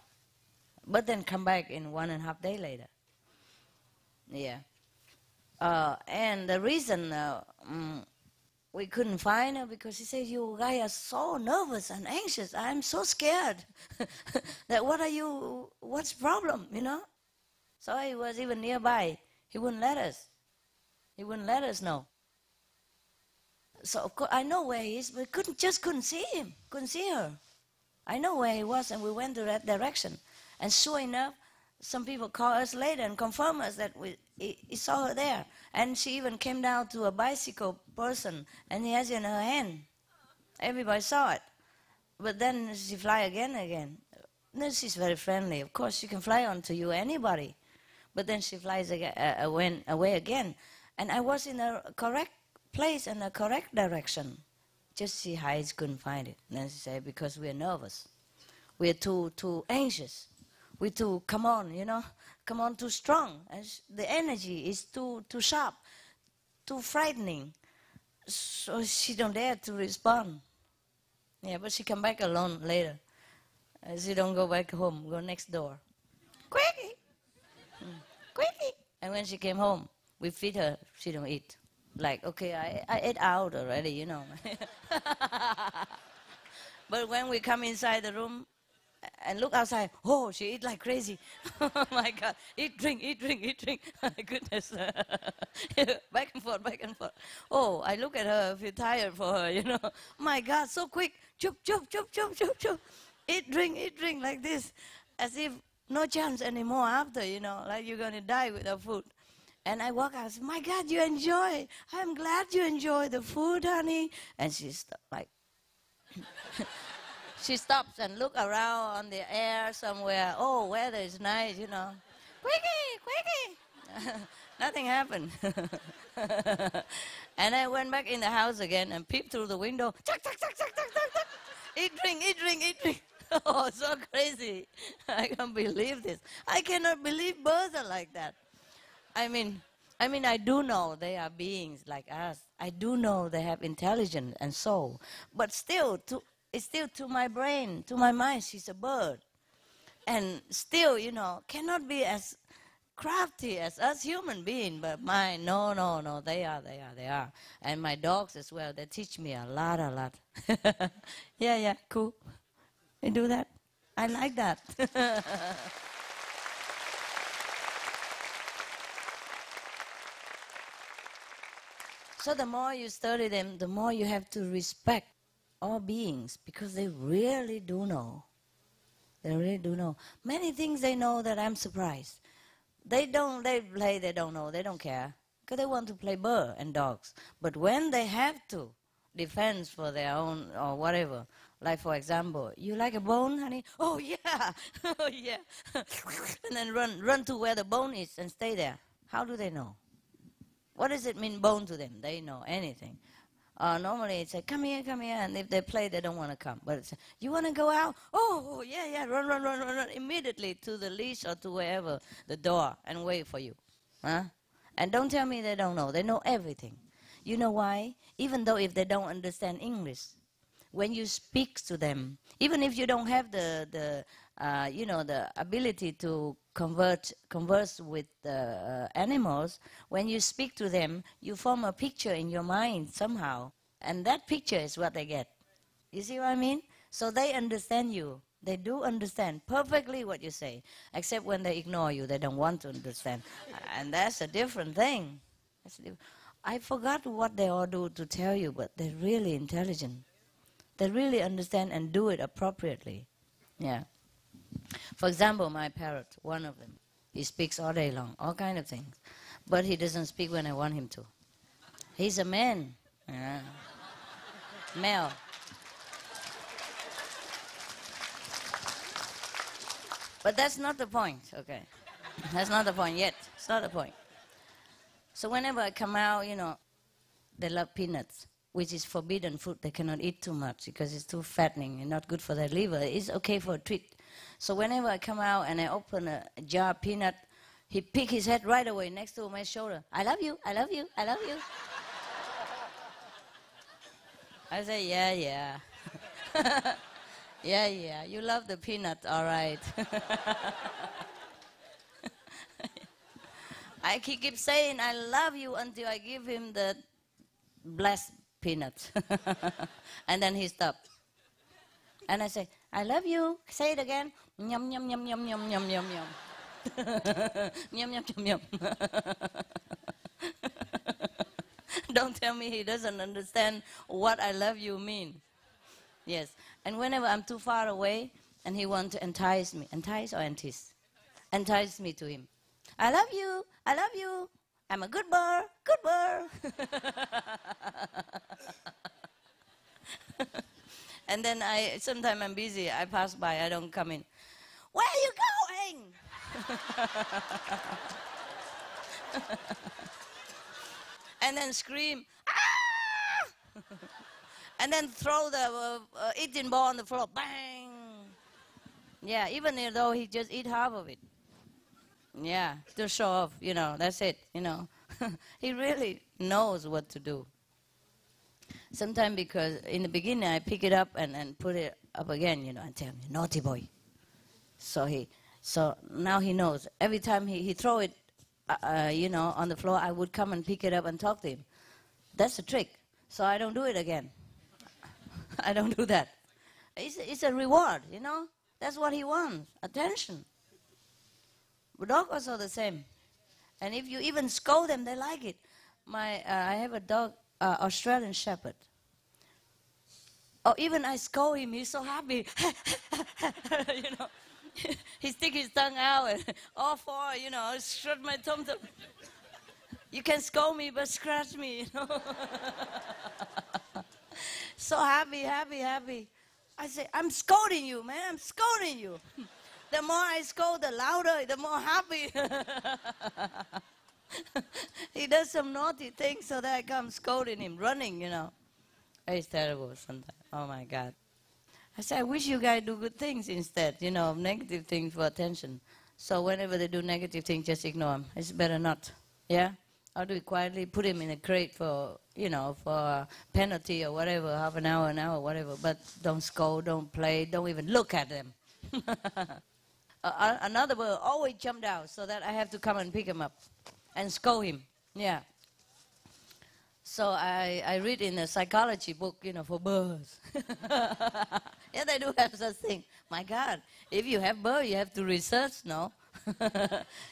But then come back in 1.5 days later. Yeah. And the reason we couldn't find her, because he said, you guys are so nervous and anxious. I'm so scared. That what's the problem, you know? So he was even nearby. He wouldn't let us. He wouldn't let us know. So of course I know where he is, but couldn't see him, couldn't see her. I know where he was, and we went to that direction. And sure enough, some people called us later and confirmed us that we saw her there. And she even came down to a bicycle person, and he has it in her hand. Everybody saw it. But then she fly again. Then she's very friendly. Of course, she can fly onto you, anybody. But then she flies away again. And I was in a correct place and a correct direction. Just she hides, couldn't find it. And then she said, because we're nervous. We're too anxious. We're too, come on, you know, come on, too strong. And the energy is too sharp, too frightening. So she don't dare to respond. Yeah, but she come back alone later. She don't go back home, go next door. Quickie! Quickie! And when she came home, we feed her, she don't eat. like, okay, I ate out already, you know. But when we come inside the room and look outside, oh, she eat like crazy. Oh my God, eat, drink, eat, drink, eat, drink. My goodness. Back and forth, back and forth. Oh, I look at her, I feel tired for her, you know. My God, so quick. Chup, chup, chup, chup, chup, chup. Eat, drink, like this. As if no chance anymore after, you know, like you're going to die without food. And I walk out and say, my God, you enjoy. I'm glad you enjoy the food, honey. And she's like, she stops and look around on the air somewhere. Oh, weather is nice, you know. Quickie. Nothing happened. And I went back in the house again and peeped through the window. Chuck, chuck, chuck, chuck, chuck, chuck, chuck. Eat, drink, eat, drink, eat, drink. Oh, so crazy. I can't believe this. I cannot believe birds are like that. I mean, I do know they are beings like us. I do know they have intelligence and soul. But still, it's still to my brain, to my mind, she's a bird. And still, you know, cannot be as crafty as us human beings. But mine, no, they are. And my dogs as well, they teach me a lot. Yeah, cool. They do that. I like that. So the more you study them, the more you have to respect all beings, because they really do know. They really do know. Many things they know that I'm surprised. They don't know, they don't care, because they want to play bird and dogs. But when they have to, defense for their own or whatever, like for example, you like a bone, honey? Oh yeah, oh yeah. And then run to where the bone is and stay there. How do they know? What does it mean, bone to them? They know anything. Normally it's like, come here, and if they play, they don't want to come. But it's, you want to go out? Oh, yeah, run immediately to the leash or to wherever, the door, and wait for you. Huh? And don't tell me they don't know. They know everything. You know why? Even though if they don't understand English, when you speak to them, even if you don't have the ability to converse with animals, when you speak to them, you form a picture in your mind somehow, and that picture is what they get. You see what I mean? So they understand you. They do understand perfectly what you say, except when they ignore you, they don't want to understand. And that's a different thing. I forgot what they all do to tell you, but they're really intelligent. They really understand and do it appropriately. Yeah. For example, my parrot, one of them, he speaks all day long, all kind of things. But he doesn't speak when I want him to. He's a man. Yeah. Male. But that's not the point, okay? That's not the point yet. It's not the point. So whenever I come out, you know, they love peanuts, which is forbidden food. They cannot eat too much because it's too fattening and not good for their liver. It's okay for a treat. So whenever I come out and I open a jar of peanut, he pick his head right away next to my shoulder. I love you, I love you, I love you. I say, yeah. Yeah, you love the peanut, all right. He keeps saying, I love you, until I give him the blessed peanut. And then he stopped. And I say, I love you. Say it again. Yum, yum, yum, yum, yum, yum, yum, yum. Yum, yum, yum, yum. Don't tell me he doesn't understand what I love you mean. Yes. And whenever I'm too far away and he wants to entice me, entice or entice? Entice me to him. I love you. I love you. I'm a good bird. Good bird. And then sometimes I'm busy. I pass by. I don't come in. Where are you going? And then scream, ah! And then throw the eating ball on the floor. Bang! Yeah, even though he just eat half of it. Yeah, to show off, you know, that's it, you know. He really knows what to do. Sometimes because in the beginning I pick it up and put it up again, you know, and tell him, naughty boy. So now he knows. Every time he throw it, you know, on the floor, I would come and pick it up and talk to him. That's a trick. So I don't do it again. I don't do that. It's a reward, you know. That's what he wants, attention. The dog also the same. And if you even scold them, they like it. I have a dog, Australian Shepherd. Oh, even I scold him, he's so happy. You know, he stick his tongue out and all four, you know, strut my tum. You can scold me, but scratch me, you know. So happy, happy, happy. I say, I'm scolding you, man, I'm scolding you. The more I scold, the louder, the more happy. He does some naughty things, so that I come scolding him, running, you know. It's terrible sometimes. Oh, my God. I say, I wish you guys do good things instead, you know, negative things for attention. So whenever they do negative things, just ignore them. It's better not, yeah? I'll do it quietly, put him in a crate for, you know, for penalty or whatever, half an hour, whatever. But don't scold, don't play, don't even look at them. Another bird always jumped out, so that I have to come and pick him up and scold him, yeah. So I read in a psychology book, you know, for birds. Yeah, they do have such thing. My God, if you have birds, you have to research, no?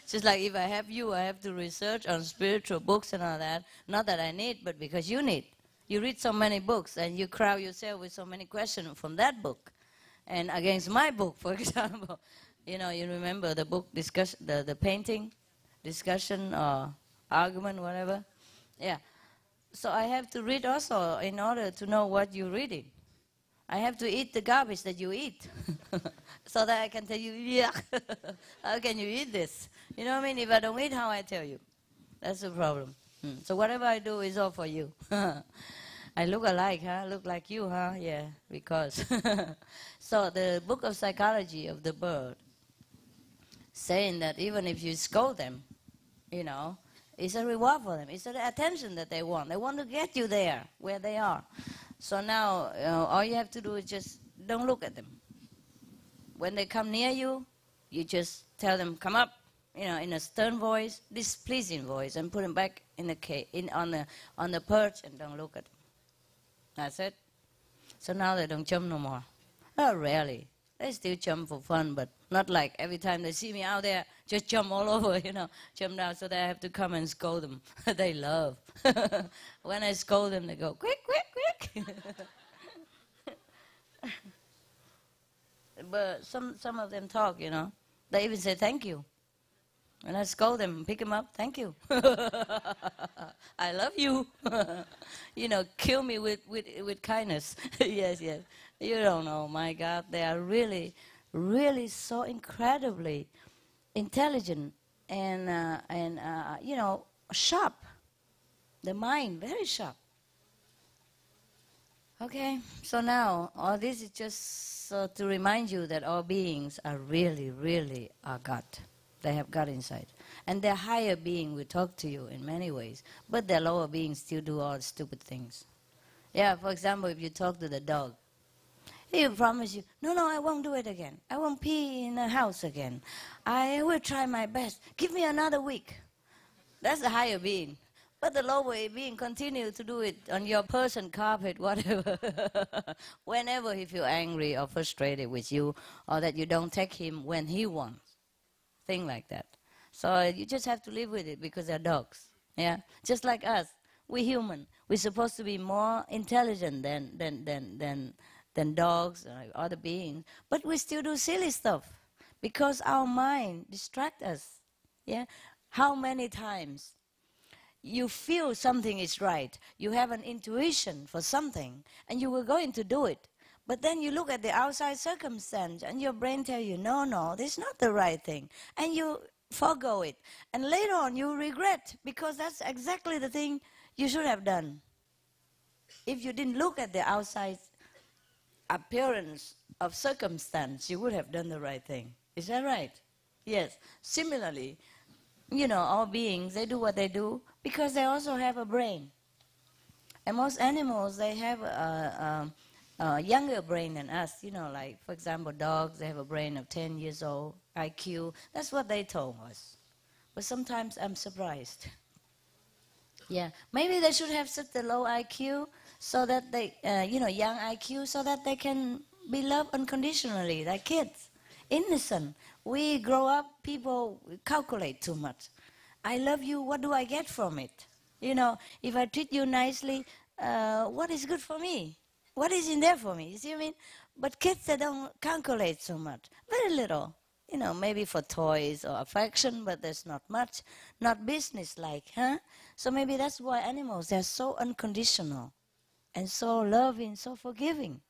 Just like if I have you, I have to research on spiritual books and all that. Not that I need, but because you need. You read so many books and you crowd yourself with so many questions from that book. And against my book, for example. You know, you remember the book, the painting, discussion or argument, whatever? Yeah. So I have to read also in order to know what you're reading. I have to eat the garbage that you eat. So that I can tell you, yeah, how can you eat this? You know what I mean? If I don't eat, how I tell you? That's the problem. So whatever I do is all for you. I look alike, huh? Look like you, huh? Yeah, because. So the book of psychology of the bird, saying that even if you scold them, you know, it's a reward for them. It's the attention that they want. They want to get you there, where they are. So now, all you have to do is just don't look at them. When they come near you, you just tell them, come up, you know, in a stern voice, displeasing voice, and put them back in the on the perch, and don't look at them. That's it. So now they don't jump no more. Oh, rarely. They still jump for fun, but not like every time they see me out there, just jump all over, you know, jump down, so that I have to come and scold them. They love. When I scold them, they go, quick, quick, quick. But some of them talk, you know. They even say thank you. When I scold them, pick them up, thank you. I love you. You know, kill me with kindness. Yes, yes. You don't know, my God, they are really, really so incredibly intelligent and you know, sharp. The mind, very sharp. Okay, so now all this is just to remind you that all beings are really, really are God. They have God inside. And their higher being will talk to you in many ways, but their lower beings still do all stupid things. Yeah, for example, if you talk to the dog, he will promise you, no, I won't do it again. I won't pee in the house again. I will try my best. Give me another week. That's the higher being. But the lower being continue to do it on your person, carpet, whatever. Whenever he feels angry or frustrated with you, or that you don't take him when he wants. Thing like that. So you just have to live with it because they're dogs. Yeah, just like us. We're human. We're supposed to be more intelligent than dogs or other beings. But we still do silly stuff because our mind distracts us. Yeah? How many times you feel something is right, you have an intuition for something, and you were going to do it. But then you look at the outside circumstance, and your brain tells you, no, this is not the right thing. And you forgo it. And later on, you regret, because that's exactly the thing you should have done. If you didn't look at the outside appearance of circumstance, you would have done the right thing. Is that right? Yes. Similarly, you know, all beings, they do what they do because they also have a brain. And most animals, they have a younger brain than us. You know, like, for example, dogs, they have a brain of 10 years old, IQ. That's what they told us. But sometimes I'm surprised. Yeah, maybe they should have such a low IQ so that they, young IQ, so that they can be loved unconditionally, like kids, innocent. We grow up, people calculate too much. I love you, what do I get from it? If I treat you nicely, what is good for me? What is in there for me? You see what I mean? But kids, they don't calculate so much. Very little. Maybe for toys or affection, but there's not much. Not business-like, huh? So maybe that's why animals, they're so unconditional and so loving, so forgiving.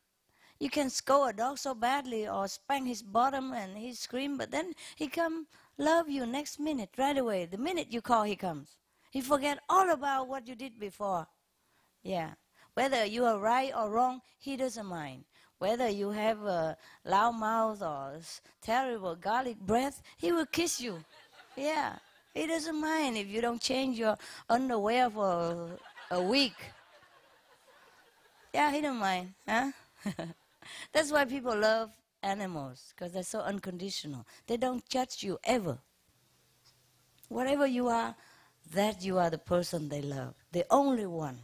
You can scold a dog so badly or spank his bottom and he scream, but then he come love you next minute, right away. The minute you call, he comes. He forget all about what you did before. Yeah. Whether you are right or wrong, he doesn't mind. Whether you have a loud mouth or terrible garlic breath, he will kiss you. Yeah. He doesn't mind if you don't change your underwear for a week. Yeah, he don't mind, huh? That's why people love animals, because they're so unconditional. They don't judge you ever. Whatever you are, that you are the person they love. The only one.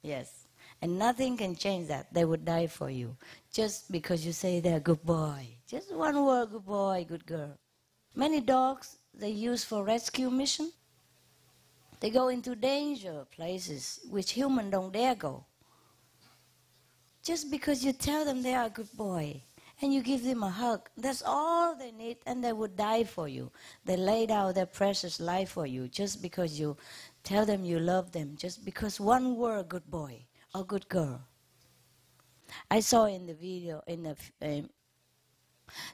Yes. And nothing can change that. They would die for you. Just because you say they're a good boy. Just one word, good boy, good girl. Many dogs, they use for rescue mission. They go into danger places which humans don't dare go. Just because you tell them they are a good boy and you give them a hug, that's all they need, and they would die for you. They laid out their precious life for you just because you tell them you love them, just because one word, good boy or good girl. I saw in the video, in the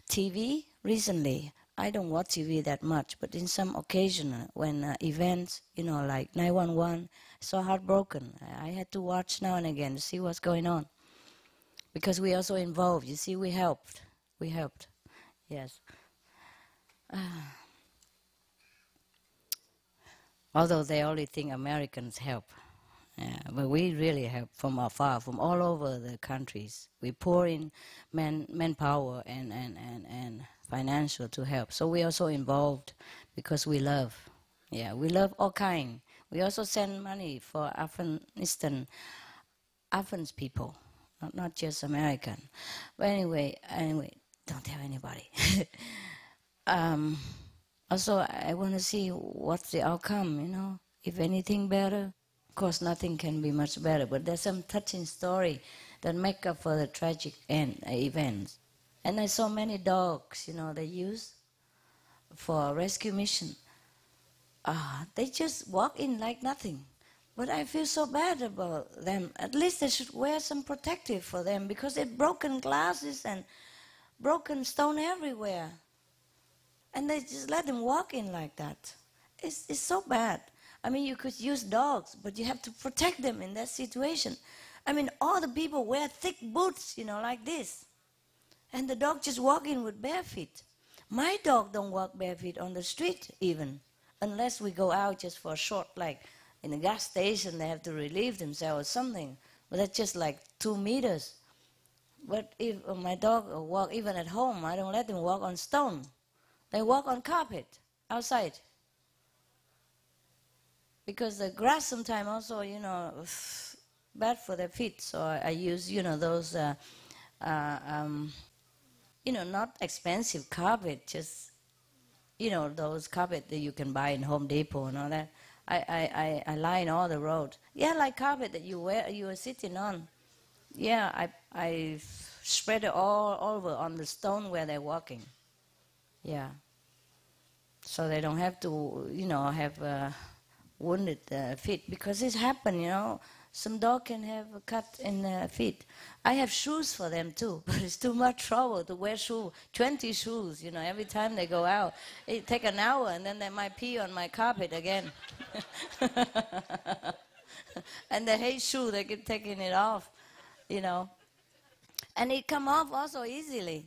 TV recently, I don't watch TV that much, but in some occasion when events, like 911, so heartbroken. I had to watch now and again to see what's going on. Because we also involved, you see, we helped, yes. Although they only think Americans help. But we really help from afar, from all over the countries. We pour in manpower and financial to help. So we also involved because we love. Yeah, we love all kind. We also send money for Afghanistan people. Not just American. But anyway, don't tell anybody. Also, I want to see what's the outcome, if anything better. Of course, nothing can be much better, but there's some touching story that make up for the tragic events. And I saw many dogs, they use for rescue mission. They just walk in like nothing. But I feel so bad about them. At least they should wear some protective for them, because they've broken glasses and broken stone everywhere. And they just let them walk in like that. It's so bad. I mean, you could use dogs, but you have to protect them in that situation. I mean, all the people wear thick boots, like this. And the dog just walk in with bare feet. My dog don't walk bare feet on the street even, unless we go out just for a short, like, in a gas station, they have to relieve themselves or something. But that's just like 2 meters. But if my dog walk, even at home, I don't let them walk on stone. They walk on carpet outside. Because the grass sometimes also, bad for their feet. So I use, those, not expensive carpet, just, those carpet that you can buy in Home Depot and all that. I line all the road. Yeah, like carpet that you are sitting on. Yeah, I spread it all over on the stone where they're walking. Yeah. So they don't have to, have wounded feet. Because it's happened, Some dog can have a cut in their feet. I have shoes for them too, but it's too much trouble to wear 20 shoes, every time they go out. It take an hour and then they might pee on my carpet again. And they hate shoe, they keep taking it off, And it come off also easily.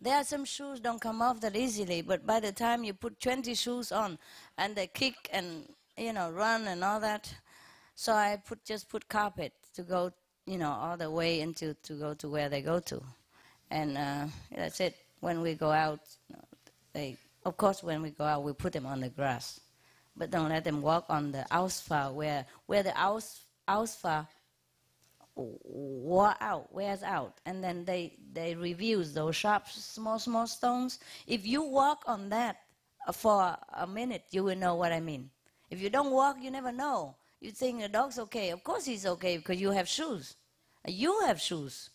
There are some shoes don't come off that easily, but by the time you put 20 shoes on and they kick and, run and all that, so I just put carpet to go, all the way to go to where they go to. And that's it. When we go out, of course when we go out, we put them on the grass. but don't let them walk on the alpha where the alpha wears out, and then they reveal those sharp, small stones. If you walk on that for a minute, you will know what I mean. If you don't walk, you never know. You think the dog's okay. Of course he's okay because you have shoes. You have shoes.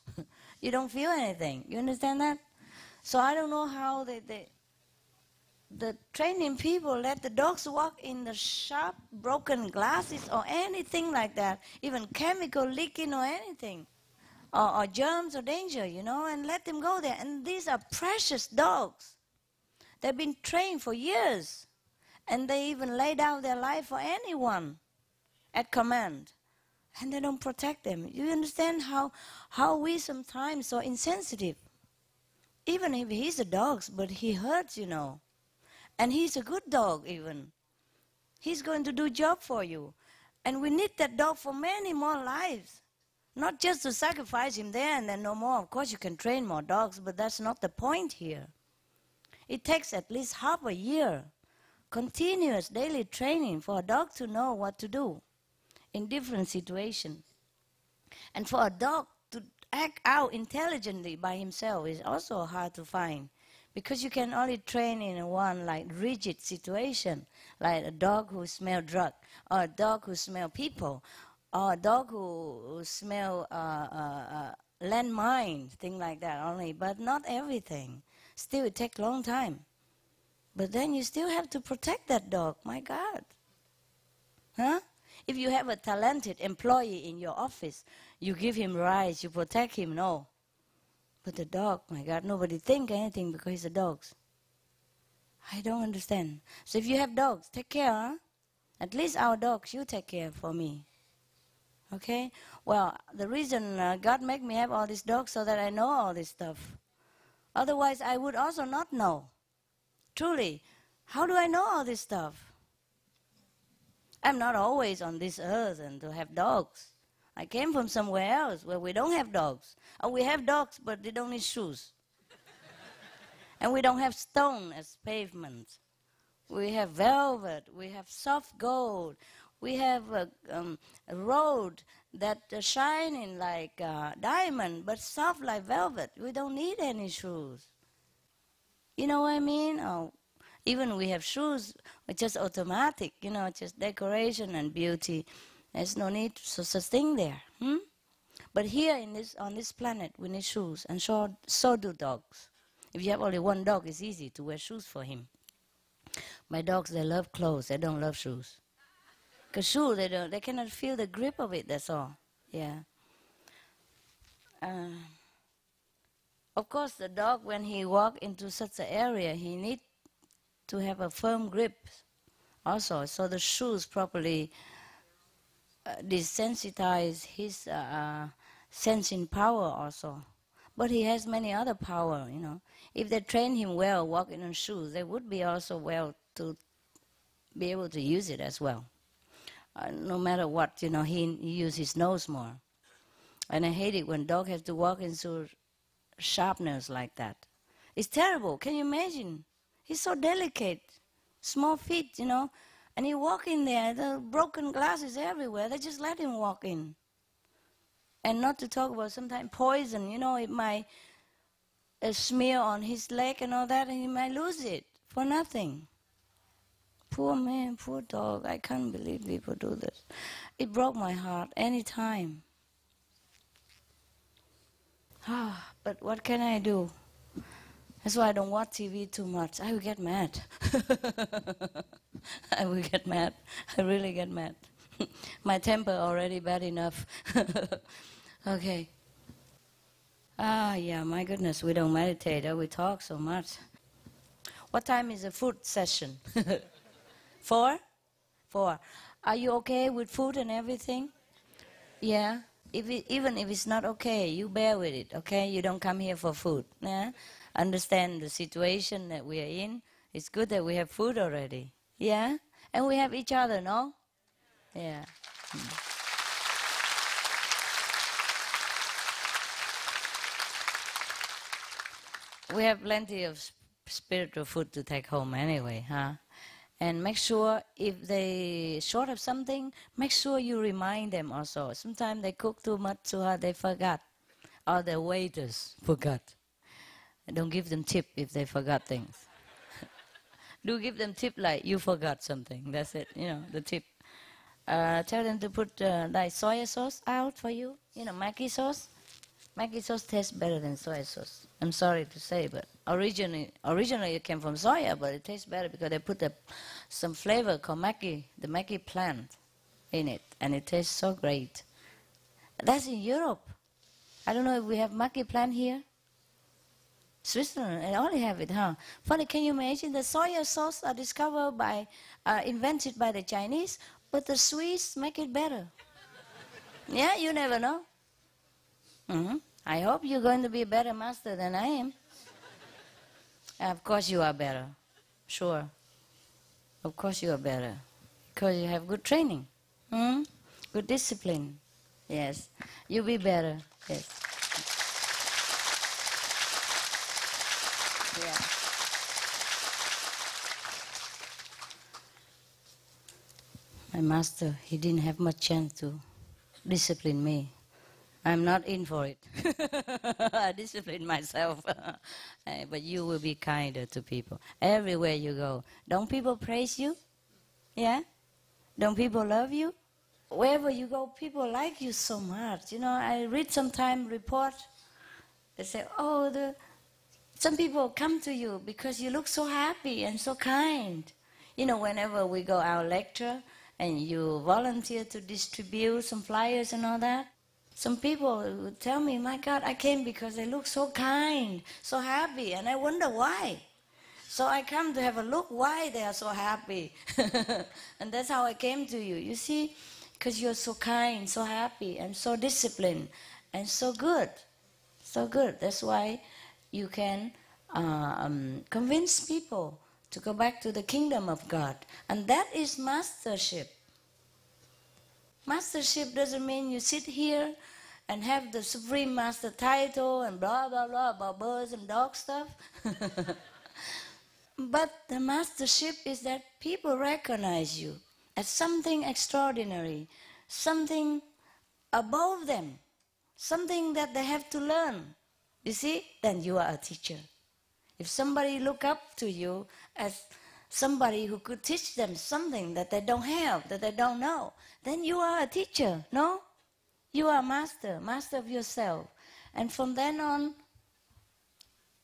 You don't feel anything. You understand that? So I don't know how the training people let the dogs walk in the sharp, broken glasses or anything like that, even chemical leaking or anything, or germs or danger, you know, and let them go there. And these are precious dogs. They've been trained for years, and they even lay down their life for anyone at command, and they don't protect them. You understand how we sometimes so insensitive? Even if he's a dog, but he hurts, you know. And he's a good dog even. He's going to do job for you. And we need that dog for many more lives. Not just to sacrifice him there and then no more. Of course you can train more dogs, but that's not the point here. It takes at least half a year, continuous daily training for a dog to know what to do in different situations. And for a dog to act out intelligently by himself is also hard to find. Because you can only train in one like rigid situation, like a dog who smells drug, or a dog who smells people, or a dog who smells landmine, things like that only, but not everything. Still, it takes a long time. But then you still have to protect that dog, my God. Huh? If you have a talented employee in your office, you give him rights, you protect him, no. But the dog, my God, nobody think anything because he's a dog. I don't understand. So if you have dogs, take care, huh? At least our dogs, you take care for me. Okay? Well, the reason God made me have all these dogs so that I know all this stuff. Otherwise, I would also not know. Truly, how do I know all this stuff? I'm not always on this earth and to have dogs. I came from somewhere else where we don't have dogs. Or we have dogs, but they don't need shoes. And we don't have stone as pavement. We have velvet. We have soft gold. We have a road that shining like diamond, but soft like velvet. We don't need any shoes. You know what I mean? Oh, even we have shoes, it's just automatic, you know, just decoration and beauty. There's no need to such thing there. But here on this planet, we need shoes, and so do dogs. If you have only one dog, it's easy to wear shoes for him. My dogs, they love clothes. They don't love shoes. Because shoes, they cannot feel the grip of it, that's all. Yeah. Of course, the dog, when he walks into such an area, he needs to have a firm grip also. So the shoes properly desensitize his sensing power also. But he has many other power, you know. If they train him well, walking on shoes, they would be also well to be able to use it as well. No matter what, you know, he uses his nose more. And I hate it when dog has to walk into sharpness like that. It's terrible. Can you imagine? He's so delicate, small feet, you know, and he walk in there, the broken glasses everywhere. They just let him walk in. And not to talk about sometimes poison, you know, it might smear on his leg and all that, and he might lose it for nothing. Poor man, poor dog. I can't believe people do this. It broke my heart any time. But what can I do? That's why I don't watch TV too much. I will get mad. I will get mad. I really get mad. My temper already bad enough. Okay. Yeah, my goodness, we don't meditate. We talk so much. What time is the food session? 4? 4. Are you okay with food and everything? Yeah. Even if it's not okay, you bear with it, okay? You don't come here for food. Yeah? Understand the situation that we are in. It's good that we have food already. Yeah? And we have each other, no? Yeah. We have plenty of spiritual food to take home anyway, huh? And make sure if they short of something, make sure you remind them also. Sometimes they cook too much, too hard, they forgot. Or the waiters forgot. Don't give them tip if they forgot things. Do give them tip like you forgot something. That's it, the tip. Tell them to put like soy sauce out for you. Maggi sauce. Maggi sauce tastes better than soy sauce. I'm sorry to say, but originally it came from soya, but it tastes better because they put some flavor called Maggi, the Maggi plant, in it, and it tastes so great. That's in Europe. I don't know if we have Maggi plant here. Switzerland, they only have it, huh? Funny, can you imagine the soya sauce are discovered invented by the Chinese, but the Swiss make it better. Yeah, you never know. I hope you're going to be a better master than I am. Of course you are better. Sure. Of course you are better. Because you have good training. Good discipline. Yes. You'll be better. Yes. Yeah. My master, he didn't have much chance to discipline me. I'm not in for it. I discipline myself. But you will be kinder to people. Everywhere you go. Don't people praise you? Yeah? Don't people love you? Wherever you go, people like you so much. I read sometimes report. They say, some people come to you because you look so happy and so kind. Whenever we go our lecture and you volunteer to distribute some flyers and all that, some people would tell me, my God, I came because they look so kind, so happy, and I wonder why. So I come to have a look why they are so happy. And that's how I came to you. You see, because you're so kind, so happy, and so disciplined, and so good. So good. That's why you can convince people to go back to the kingdom of God. And that is mastership. Mastership doesn't mean you sit here and have the Supreme Master title and blah, blah, blah, about birds and dog stuff. But the mastership is that people recognize you as something extraordinary, something above them, something that they have to learn. You see, then you are a teacher. If somebody look up to you as somebody who could teach them something that they don't have, that they don't know, then you are a teacher, no? You are a master of yourself. And from then on,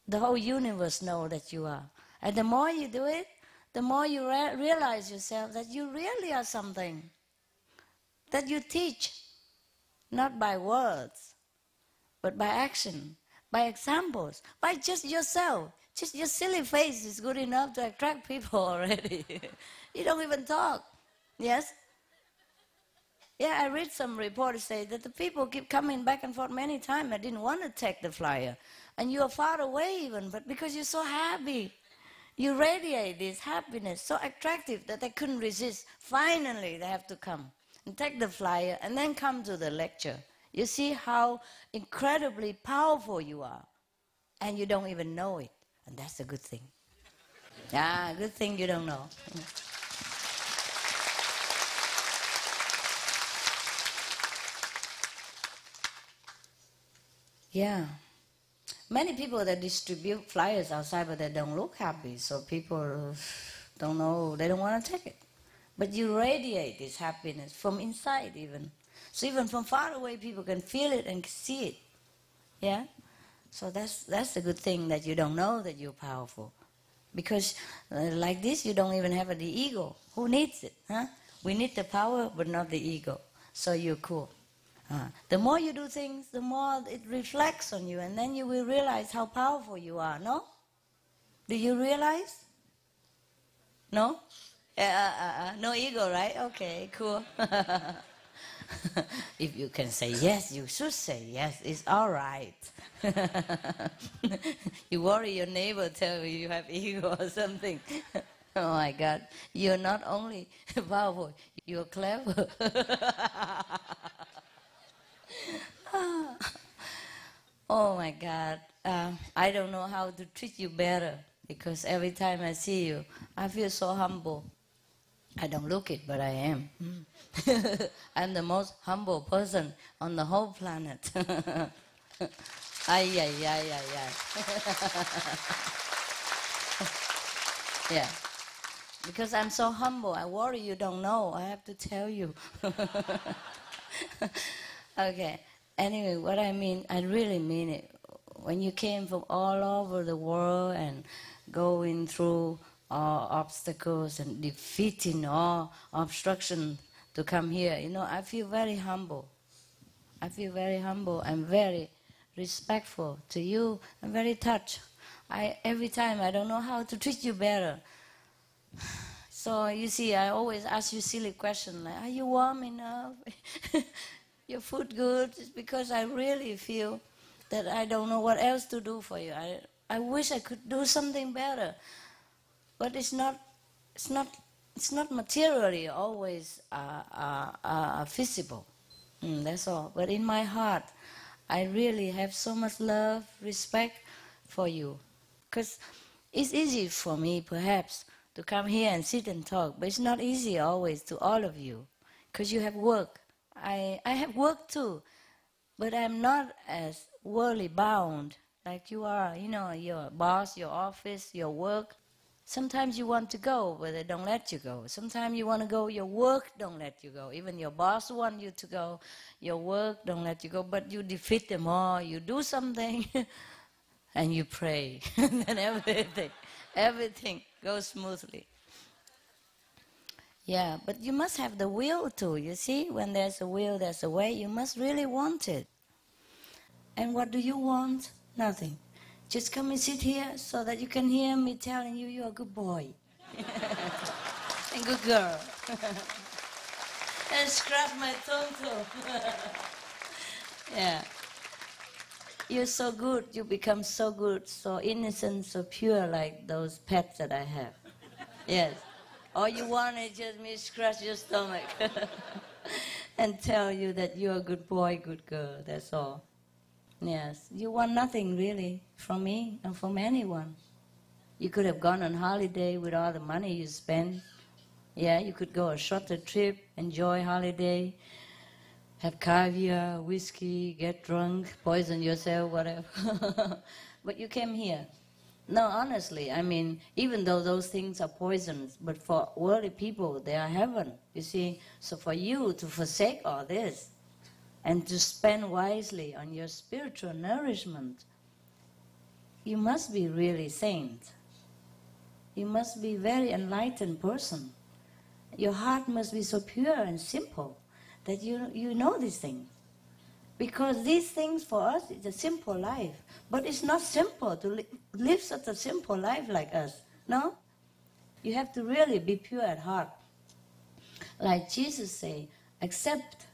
the whole universe knows that you are. And the more you do it, the more you realize yourself that you really are something. That you teach, not by words, but by action, by examples, by just yourself. Just your silly face is good enough to attract people already. You don't even talk. Yes? Yeah, I read some reports say that the people keep coming back and forth many times. I didn't want to take the flyer. And you are far away even, but because you're so happy, you radiate this happiness, so attractive that they couldn't resist. Finally, they have to come and take the flyer and then come to the lecture. You see how incredibly powerful you are. And you don't even know it. And that's a good thing. Yeah, good thing you don't know. Yeah. Many people that distribute flyers outside, but they don't look happy. So people don't know, they don't want to take it. But you radiate this happiness from inside even. So even from far away, people can feel it and see it. Yeah? So that's a good thing that you don't know that you're powerful. Because like this, you don't even have the ego. Who needs it? Huh? We need the power, but not the ego. So you're cool. The more you do things, the more it reflects on you. And then you will realize how powerful you are, no? Do you realize? No? No ego, right? Okay, cool. If you can say yes, you should say yes. It's all right. You worry your neighbor, tell you you have ego or something. Oh my God. You're not only powerful, you're clever. Oh my God. I don't know how to treat you better because every time I see you, I feel so humble. I don't look it, but I am. I'm the most humble person on the whole planet. Ay, ay, ay, ay, ay. Yeah. Because I'm so humble, I worry you don't know. I have to tell you. Okay. Anyway, what I mean, I really mean it. When you came from all over the world and going through all obstacles and defeating all obstruction to come here, you know, I feel very humble. I feel very humble and very respectful to you. I'm very touched. Every time I don't know how to treat you better. So you see, I always ask you silly questions like, are you warm enough? Your food good? It's because I really feel that I don't know what else to do for you. I wish I could do something better, but it's not materially always visible. That's all. But in my heart, I really have so much love, respect for you. Because it's easy for me, perhaps, to come here and sit and talk, but it's not easy always to all of you, because you have work. I have work too, but I'm not as worldly bound like you are. You know, your boss, your office, your work. Sometimes you want to go, but they don't let you go. Sometimes you want to go, your work don't let you go. Even your boss wants you to go, your work don't let you go, but you defeat them all. You do something, and you pray, and then everything goes smoothly. Yeah, but you must have the will too. You see, when there's a will, there's a way. You must really want it. And what do you want? Nothing. Just come and sit here so that you can hear me telling you you're a good boy. And good girl. And scratch my tongue too. Yeah. You're so good, you become so good, so innocent, so pure like those pets that I have. Yes. All you want is just me scratch your stomach and tell you that you're a good boy, good girl, that's all. Yes, you want nothing really from me and from anyone. You could have gone on holiday with all the money you spend. Yeah, you could go a shorter trip, enjoy holiday, have caviar, whiskey, get drunk, poison yourself, whatever. But you came here. No, honestly, I mean, even though those things are poisons, but for worldly people, they are heaven, you see. So for you to forsake all this and to spend wisely on your spiritual nourishment, you must be really saint. You must be a very enlightened person. Your heart must be so pure and simple that you know these things. Because these things for us is a simple life. But it's not simple to live such a simple life like us. No? You have to really be pure at heart. Like Jesus say, except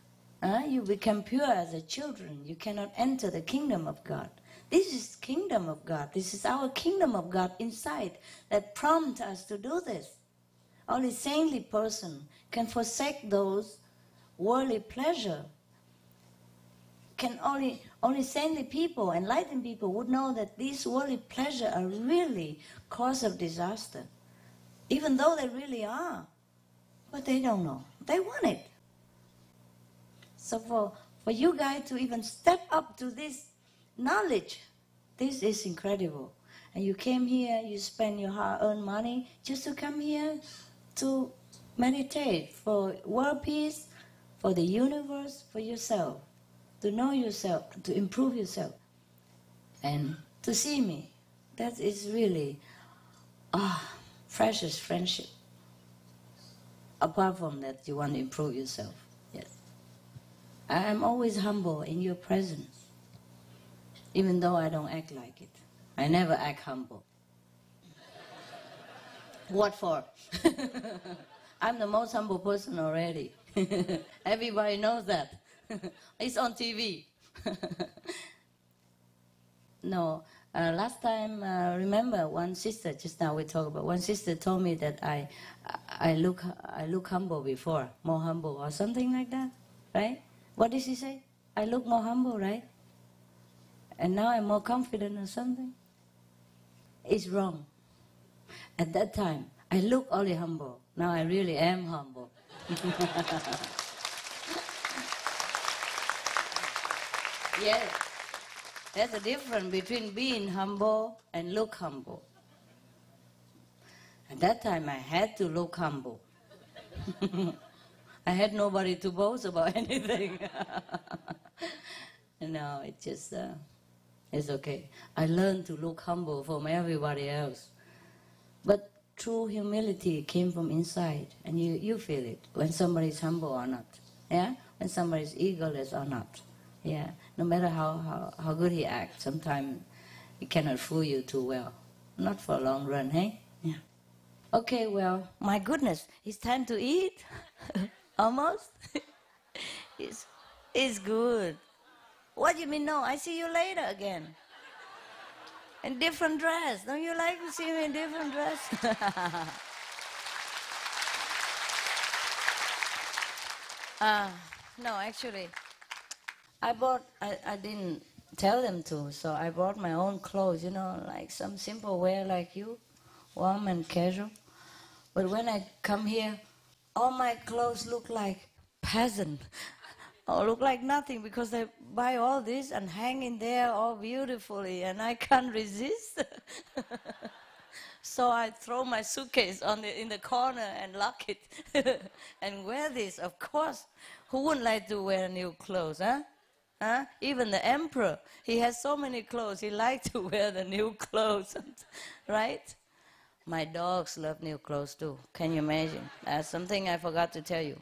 you become pure as a children, you cannot enter the kingdom of God. This is kingdom of God. This is our kingdom of God inside that prompts us to do this. Only saintly person can forsake those worldly pleasure. Can only saintly people, enlightened people would know that these worldly pleasure are really cause of disaster. Even though they really are. But they don't know. They want it. So for you guys to even step up to this knowledge, this is incredible. And you came here, you spend your hard-earned money just to come here to meditate for world peace, for the universe, for yourself. To know yourself, to improve yourself, and to see me. That is really precious friendship. Apart from that, you want to improve yourself. Yes. I am always humble in your presence, even though I don't act like it. I never act humble. What for? I'm the most humble person already. Everybody knows that. It's on TV. No, last time, remember one sister, just now we talked about, one sister told me that I look humble before, more humble or something like that, right? What did she say? I look more humble, right? And now I'm more confident or something? It's wrong. At that time, I look only humble, Now I really am humble. Yes, there's a difference between being humble and look humble. At that time, I had to look humble. I had nobody to boast about anything. No, it's just, it's okay. I learned to look humble from everybody else. But true humility came from inside, and you feel it when somebody's humble or not. Yeah, when somebody's egoless or not. Yeah, no matter how good he acts, sometimes he cannot fool you too well. Not for a long run, hey? Yeah. Okay, well, my goodness, it's time to eat. Almost. It's good. What do you mean no? I see you later again. In different dress. Don't you like to see me in different dress? No, actually, I didn't tell them to, so I bought my own clothes, like some simple wear like you, warm and casual. But when I come here, all my clothes look like peasant, or look like nothing, because they buy all this and hang in there all beautifully, and I can't resist. So I throw my suitcase in the corner and lock it and wear this, of course. Who wouldn't like to wear new clothes, huh? Huh? Even the emperor, he has so many clothes, he likes to wear the new clothes, right? My dogs love new clothes too. Can you imagine? That's something I forgot to tell you.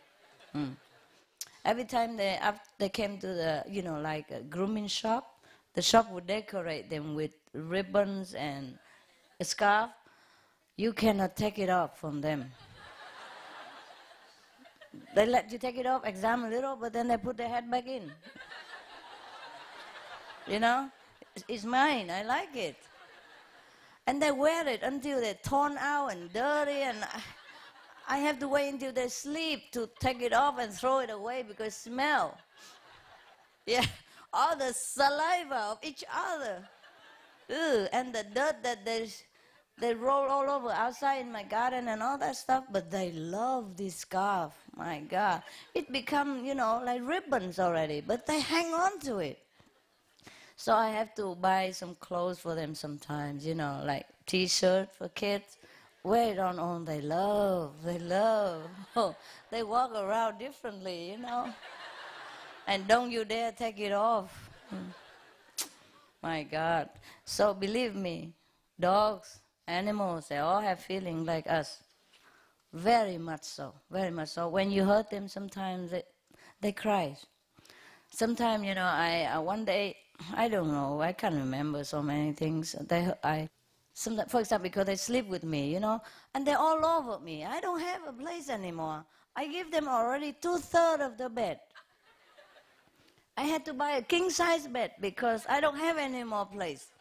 Every time they came to the, like a grooming shop, the shop would decorate them with ribbons and a scarf. You cannot take it off from them. They let you take it off, examine a little, but then they put their head back in. It's mine, I like it. And they wear it until they're torn out and dirty, and I have to wait until they sleep to take it off and throw it away because it smells. Yeah, all the saliva of each other. Ugh, and the dirt that they roll all over outside in my garden and all that stuff, but they love this scarf. My God. It become, like ribbons already, but they hang on to it. So I have to buy some clothes for them sometimes, like T-shirt for kids. Wear it on, they love. Oh, they walk around differently, And don't you dare take it off. My God. So believe me, dogs, animals, they all have feelings like us. Very much so, very much so. When you hurt them, sometimes they cry. Sometimes, one day, I don't know, I can't remember so many things. Sometimes, for example, because they sleep with me, and they're all over me. I don't have a place anymore. I give them already 2/3 of the bed. I had to buy a king-size bed because I don't have any more place.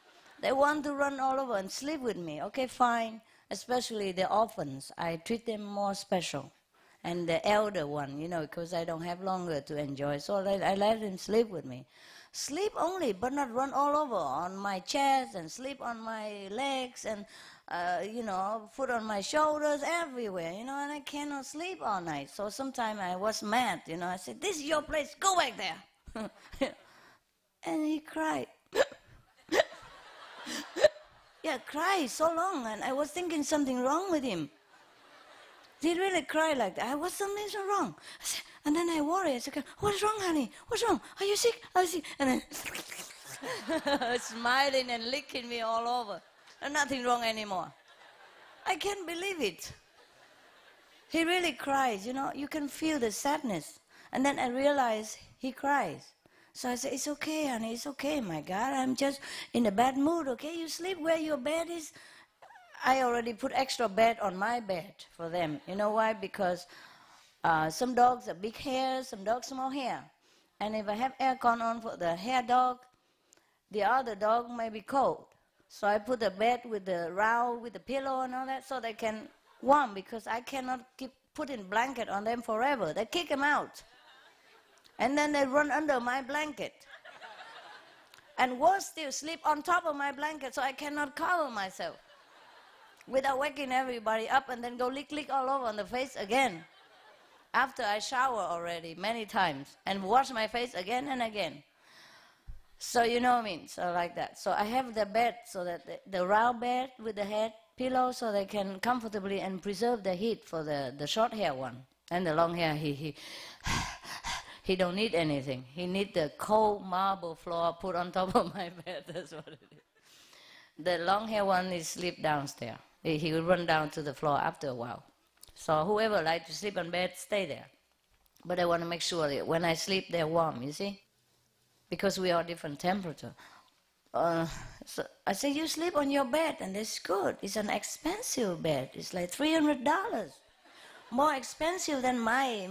They want to run all over and sleep with me. Okay, fine. Especially the orphans. I treat them more special. And the elder one, because I don't have longer to enjoy. So I let them sleep with me. Sleep only, but not run all over on my chest and sleep on my legs and, foot on my shoulders, everywhere, and I cannot sleep all night. So sometimes I was mad, I said, this is your place, go back there. And he cried. Yeah, cried so long, and I was thinking something wrong with him. He really cried like that. Was something so wrong? And then I worried. I said, what's wrong, honey? What's wrong? Are you sick? Are you sick? And then smiling and licking me all over. And nothing wrong anymore. I can't believe it. He really cries, You can feel the sadness. And then I realized he cries. So I said, it's okay, honey. It's okay, my God. I'm just in a bad mood, okay? You sleep where your bed is. I already put extra bed on my bed for them. You know why? Because some dogs have big hair, some dogs small hair. And if I have aircon on for the hair dog, the other dog may be cold. So I put the bed with the round, with the pillow and all that, so they can warm, because I cannot keep putting blanket on them forever. They kick them out. And then they run under my blanket. And worse still, sleep on top of my blanket, so I cannot cover myself. without waking everybody up, and then go lick all over on the face again. After I shower already many times and wash my face again and again. So you know what I mean, so like that. So I have the bed, so that the round bed with the head pillow, so they can comfortably and preserve the heat for the short hair one. And the long hair, he don't need anything. He need the cold marble floor put on top of my bed. That's what it is. The long hair one is sleep downstairs. He will run down to the floor after a while. So whoever likes to sleep on bed, stay there. But I want to make sure that when I sleep, they're warm, you see? Because we are different temperature. So I say, you sleep on your bed, and that's good. It's an expensive bed. It's like $300. More expensive than my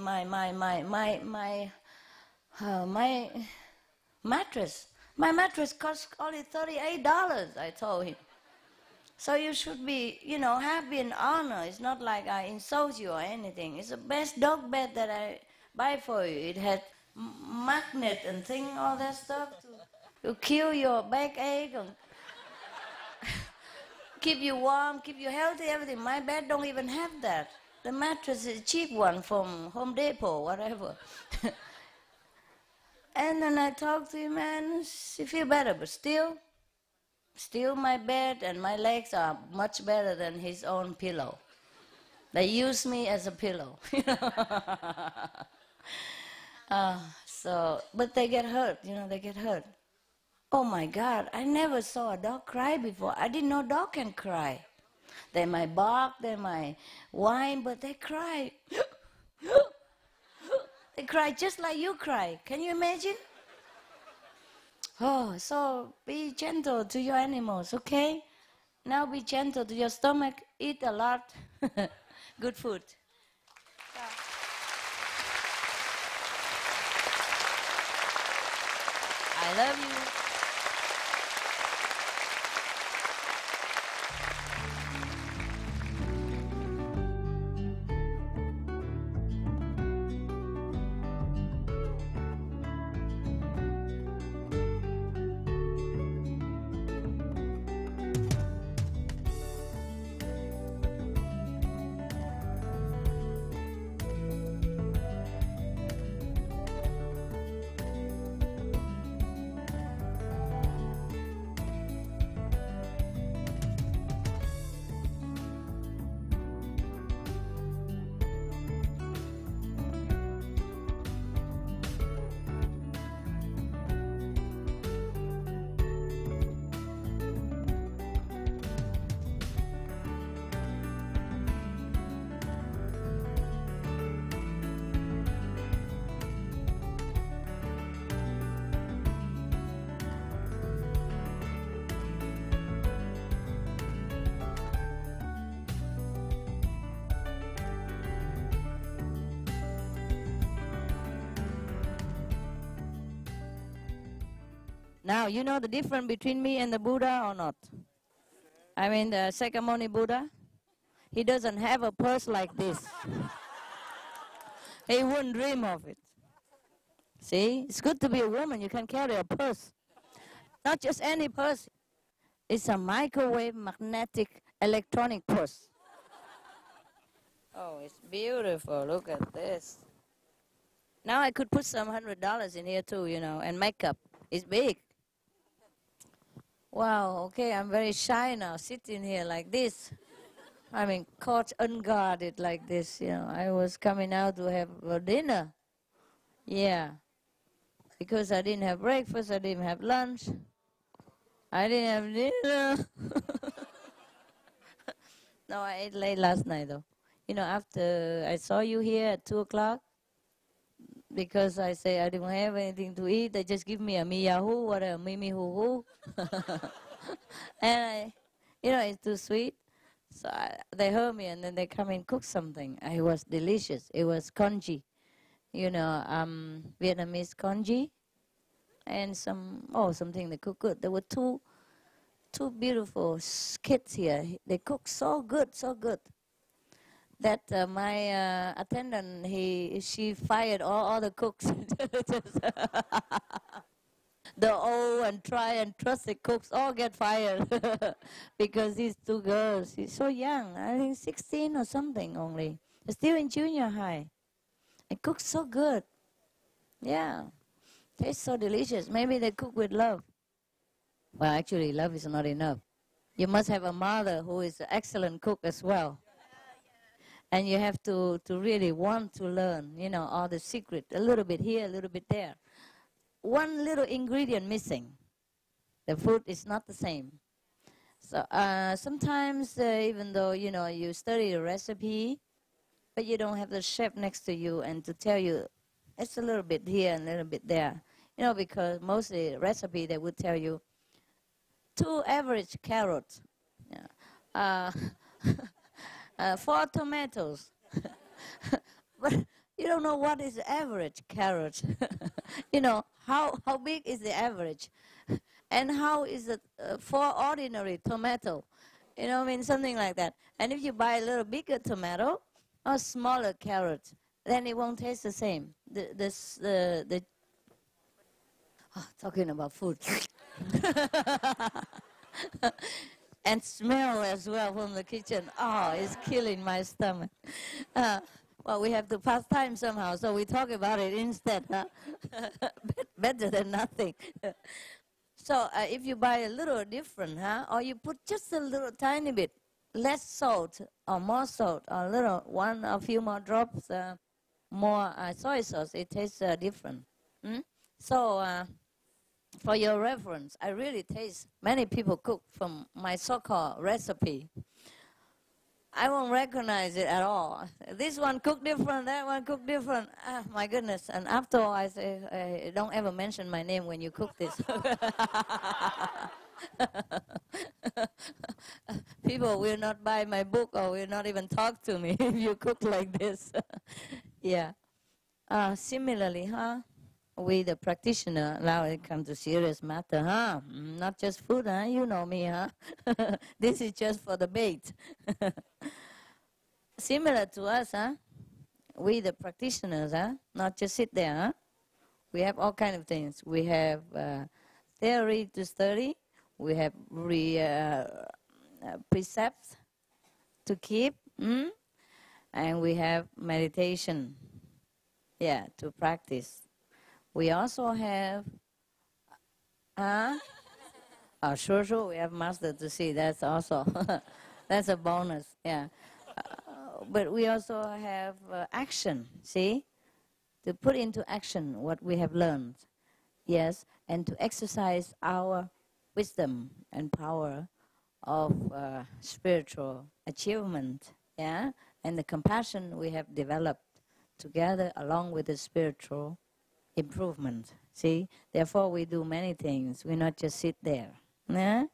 mattress. My mattress costs only $38, I told him. So you should be, happy and honored. It's not like I insult you or anything. It's the best dog bed that I buy for you. It had magnet and thing, all that stuff to kill your backache and keep you warm, keep you healthy, everything. My bed don't even have that. The mattress is a cheap one from Home Depot, whatever. And then I talked to him, and he feel better, but still my bed and my legs are much better than his own pillow. They use me as a pillow. But they get hurt, they get hurt. Oh my God, I never saw a dog cry before. I didn't know dog can cry. They might bark, they might whine, but they cry. They cry just like you cry. Can you imagine? Oh, so be gentle to your animals, okay? Now be gentle to your stomach. Eat a lot. Good food. I love you. Now, you know the difference between me and the Buddha or not? I mean, the Sakyamuni Buddha, he doesn't have a purse like this. He wouldn't dream of it. See, it's good to be a woman. You can carry a purse. Not just any purse. It's a microwave magnetic electronic purse. Oh, it's beautiful. Look at this. Now I could put some $100 in here too, and makeup. It's big. Wow, okay, I'm very shy now, sitting here like this. I mean, caught unguarded like this, I was coming out to have a dinner. Yeah. Because I didn't have breakfast, I didn't have lunch. I didn't have dinner. No, I ate late last night, though. After I saw you here at 2 o'clock, because I say I don't have anything to eat, they just give me a miyahu, whatever, mimi hoo hoo. And it's too sweet. So they heard me, and then they come and cook something. It was delicious. It was congee, Vietnamese congee, and something they cook good. There were two beautiful kids here. They cook so good, so good. That my attendant, she fired all the cooks. The old and try and trusted cooks all get fired because these two girls, she's so young, I think 16 or something only, still in junior high, and cooks so good. Yeah, tastes so delicious. Maybe they cook with love. Well, actually, love is not enough. You must have a mother who is an excellent cook as well. And you have to really want to learn, you know, all the secret, a little bit here, a little bit there. One little ingredient missing, the food is not the same. So sometimes, even though, you know, you study a recipe, but you don't have the chef next to you and to tell you, it's a little bit here and a little bit there. You know, because mostly recipe, they would tell you, 2 average carrots, yeah. 4 tomatoes. But you don't know what is the average carrot. You know, how big is the average? And how is it 4 ordinary tomato? You know, I mean, something like that. And if you buy a little bigger tomato or smaller carrot, then it won't taste the same. Talking about food. And smell as well from the kitchen. Oh, it's killing my stomach. Well, we have to pass time somehow, so we talk about it instead. Huh? Better than nothing. So if you buy a little different, huh? Or you put just a little tiny bit, less salt or more salt, or a little, a few more drops, more soy sauce, it tastes different. So for your reference, I really taste many people cook from my so-called recipe. I won't recognize it at all. This one cooked different, that one cooked different. Ah, my goodness. And after all, I say, don't ever mention my name when you cook this. People will not buy my book or will not even talk to me if you cook like this. Yeah. Similarly, huh? We, the practitioner, now it comes to serious matter, huh? Not just food, huh? You know me, huh? This is just for the bait. Similar to us, huh? We, the practitioners, huh? Not just sit there, huh? We have all kinds of things. We have theory to study. We have precepts to keep. And we have meditation, yeah, to practice. We also have, oh, sure, we have master to see. That's also, that's a bonus, yeah. But we also have action, see? To put into action what we have learned, yes, and to exercise our wisdom and power of spiritual achievement, yeah, and the compassion we have developed together along with the spiritual improvement, see? Therefore, we do many things. We not just sit there, yeah?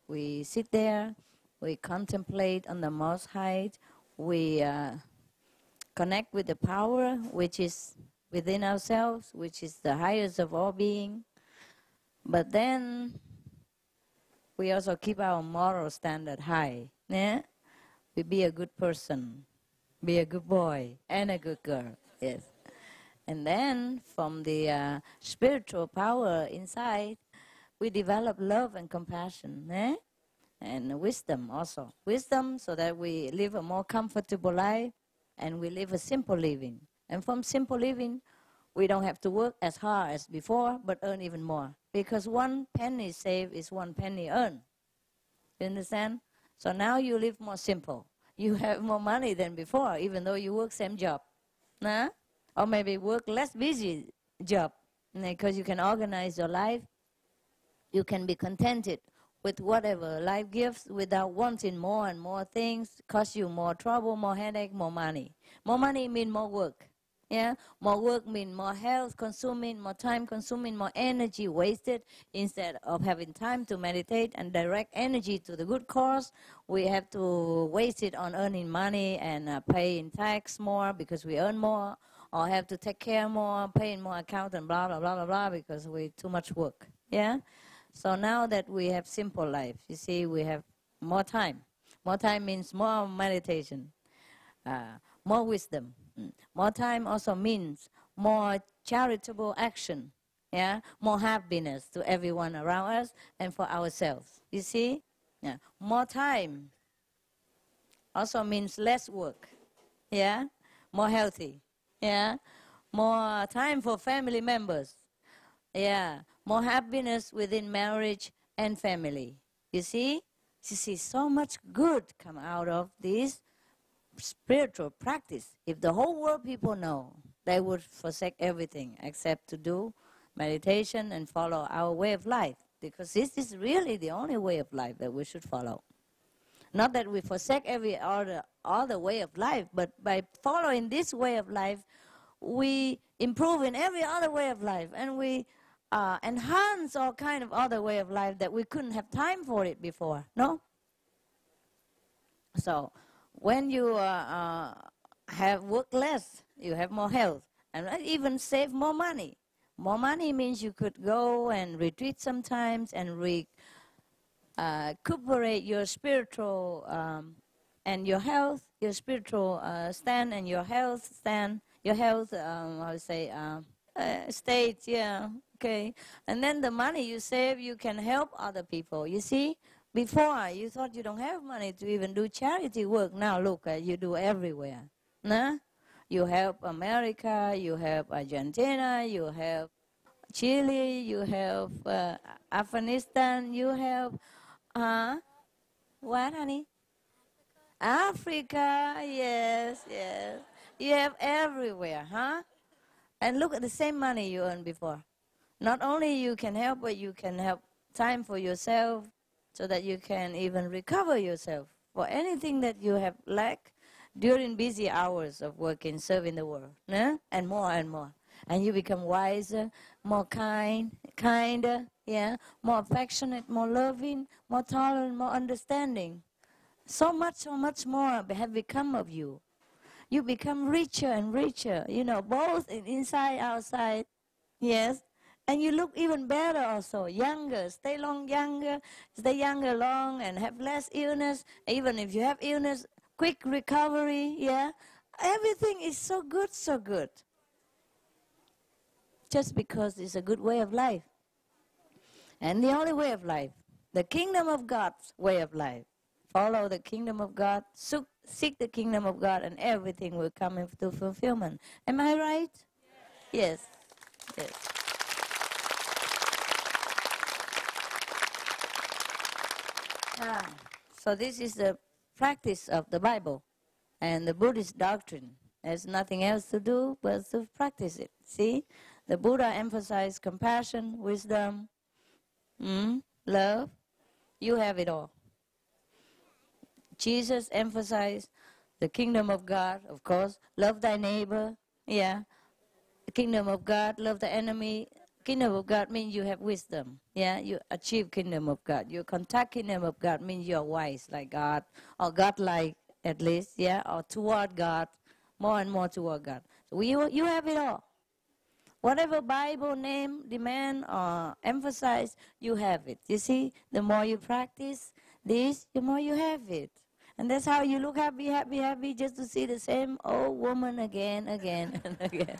We sit there, we contemplate on the Most High, we connect with the power which is within ourselves, which is the highest of all being. But then we also keep our moral standard high. Yeah? We be a good person, be a good boy and a good girl. Yes. And then from the spiritual power inside, we develop love and compassion. Eh? And wisdom also. Wisdom so that we live a more comfortable life and we live a simple living. And from simple living, we don't have to work as hard as before, but earn even more. Because 1 penny saved is 1 penny earned. You understand? So now you live more simple. You have more money than before, even though you work same job. Nah? Or maybe work less busy job. Because you can organize your life. You can be contented with whatever life gives without wanting more and more things. Cost you more trouble, more headache, more money. More money means more work. Yeah, more work means more health consuming, more time consuming, more energy wasted. Instead of having time to meditate and direct energy to the good cause, we have to waste it on earning money and paying tax more because we earn more, or have to take care more, paying more account and blah, blah, blah, blah, blah, because we too much work. Yeah? So now that we have simple life, you see, we have more time. More time means more meditation, more wisdom. More time also means more charitable action, Yeah, more happiness to everyone around us and for ourselves. You see? Yeah, more time also means less work. Yeah, more healthy. Yeah, more time for family members. Yeah, more happiness within marriage and family. You see? You see, so much good come out of this spiritual practice. If the whole world people know, they would forsake everything except to do meditation and follow our way of life. Because this is really the only way of life that we should follow. Not that we forsake every other way of life, but by following this way of life, we improve in every other way of life, and we enhance all kind of other way of life that we couldn't have time for it before. No? So when you have work less, you have more health, and even save more money. More money means you could go and retreat sometimes and recuperate your spiritual and your health, your spiritual stand and your health stand, your health, I would say, state, yeah, okay. And then the money you save, you can help other people. You see, before you thought you don't have money to even do charity work. Now look, you do everywhere. Nah? You help America, you help Argentina, you help Chile, you help Afghanistan, you help, what, honey? Africa, yes, yes. You have everywhere, huh? And look at the same money you earned before. Not only you can help, but you can have time for yourself so that you can even recover yourself for anything that you have lacked during busy hours of working, serving the world, and more and more. And you become wiser, more kinder, yeah, more affectionate, more loving, more tolerant, more understanding. So much more have become of you. You become richer and richer, both inside, outside, yes. And you look even better also, younger, stay younger long and have less illness. Even if you have illness, quick recovery, yeah. Everything is so good, so good. Just because it's a good way of life. And the only way of life, the kingdom of God's way of life. Follow the kingdom of God, seek the kingdom of God, and everything will come into fulfillment. Am I right? Yes. Yes. So this is the practice of the Bible and the Buddhist doctrine. There's nothing else to do but to practice it. See? The Buddha emphasized compassion, wisdom, love. You have it all. Jesus emphasized the kingdom of God, of course. Love thy neighbor, yeah. The kingdom of God, love the enemy. Kingdom of God means you have wisdom, yeah. You achieve kingdom of God. You contact kingdom of God means you are wise like God, or God-like at least, yeah, or toward God, more and more toward God. So you have it all. Whatever Bible name, demand, or emphasize, you have it. You see, the more you practice this, the more you have it. And that's how you look happy, happy, happy, just to see the same old woman again, and again.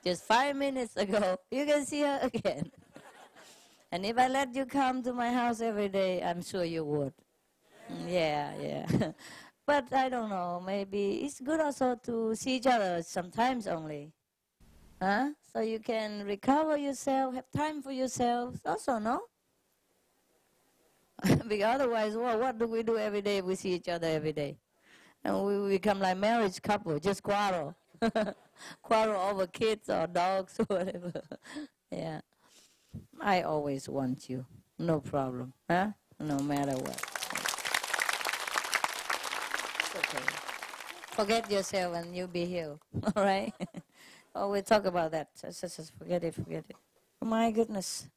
Just 5 minutes ago, you can see her again. And if I let you come to my house every day, I'm sure you would. Yeah. But I don't know, maybe it's good also to see each other sometimes only. So you can recover yourself, have time for yourself also, no? Because otherwise, what do we do every day if we see each other every day? And we become like marriage couple, just quarrel. Quarrel over kids or dogs or whatever. Yeah. I always want you. No problem. No matter what. It's okay. Forget yourself and you'll be healed. All right? Oh, we'll talk about that. Just forget it. Oh, my goodness.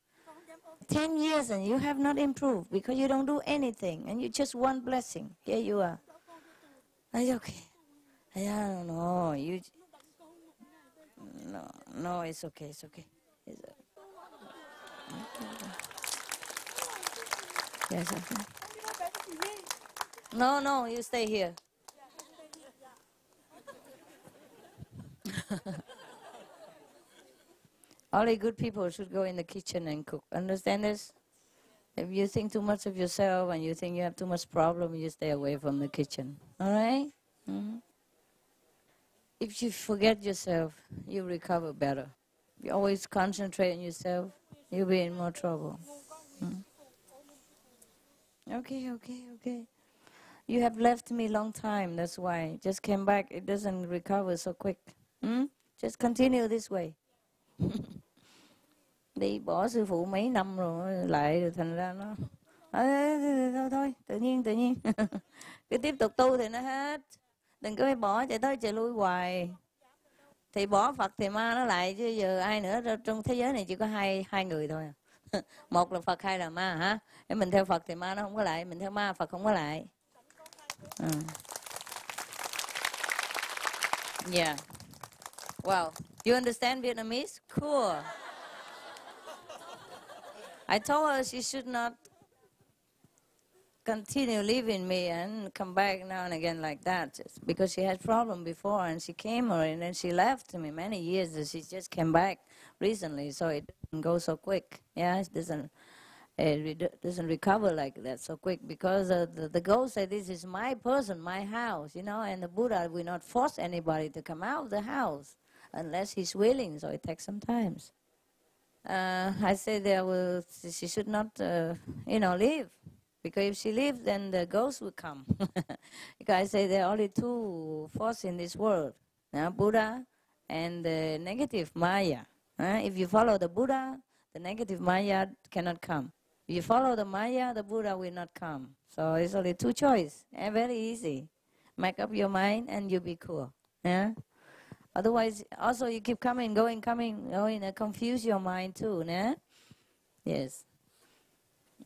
10 years and you have not improved because you don't do anything and you just want blessing. Here you are. Are you okay? I don't know. No, it's okay. It's okay. Yes, okay. No, you stay here. Only good people should go in the kitchen and cook. Understand this? If you think too much of yourself and you think you have too much problem, you stay away from the kitchen. All right? Mm-hmm. If you forget yourself, you recover better. If you always concentrate on yourself, you'll be in more trouble. Mm. Okay. You have left me long time, that's why. Just came back, it doesn't recover so quick. Just continue this way. Đi bỏ sư phụ mấy năm rồi, lại thành ra nó... Thôi, tự nhiên. Cứ tiếp tục tu thì nó hết. Đừng có phải bỏ chạy tới chạy lui hoài. Thì bỏ Phật thì ma nó lại, chứ giờ ai nữa. Trong thế giới này chỉ có hai người thôi. Một là Phật, hai là ma hả? Để mình theo Phật thì ma nó không có lại, mình theo ma Phật không có lại. Yeah. Wow. You understand Vietnamese? Cool. I told her she should not continue leaving me and come back now and again like that, because she had problem before and she came and then she left me many years and she just came back recently, so it doesn't go so quick. Yeah, it doesn't recover like that so quick, because the ghost said this is my person, my house, you know, and the Buddha will not force anybody to come out of the house unless he's willing, so it takes some time. I said she should not, leave. Because if she leaves, then the ghost will come. Because I say there are only two forces in this world, Buddha and the negative Maya. If you follow the Buddha, the negative Maya cannot come. If you follow the Maya, the Buddha will not come. So it's only two choices. Very easy. Make up your mind and you'll be cool. Yeah? Otherwise, also you keep coming, and confuse your mind too. Yeah? Yes.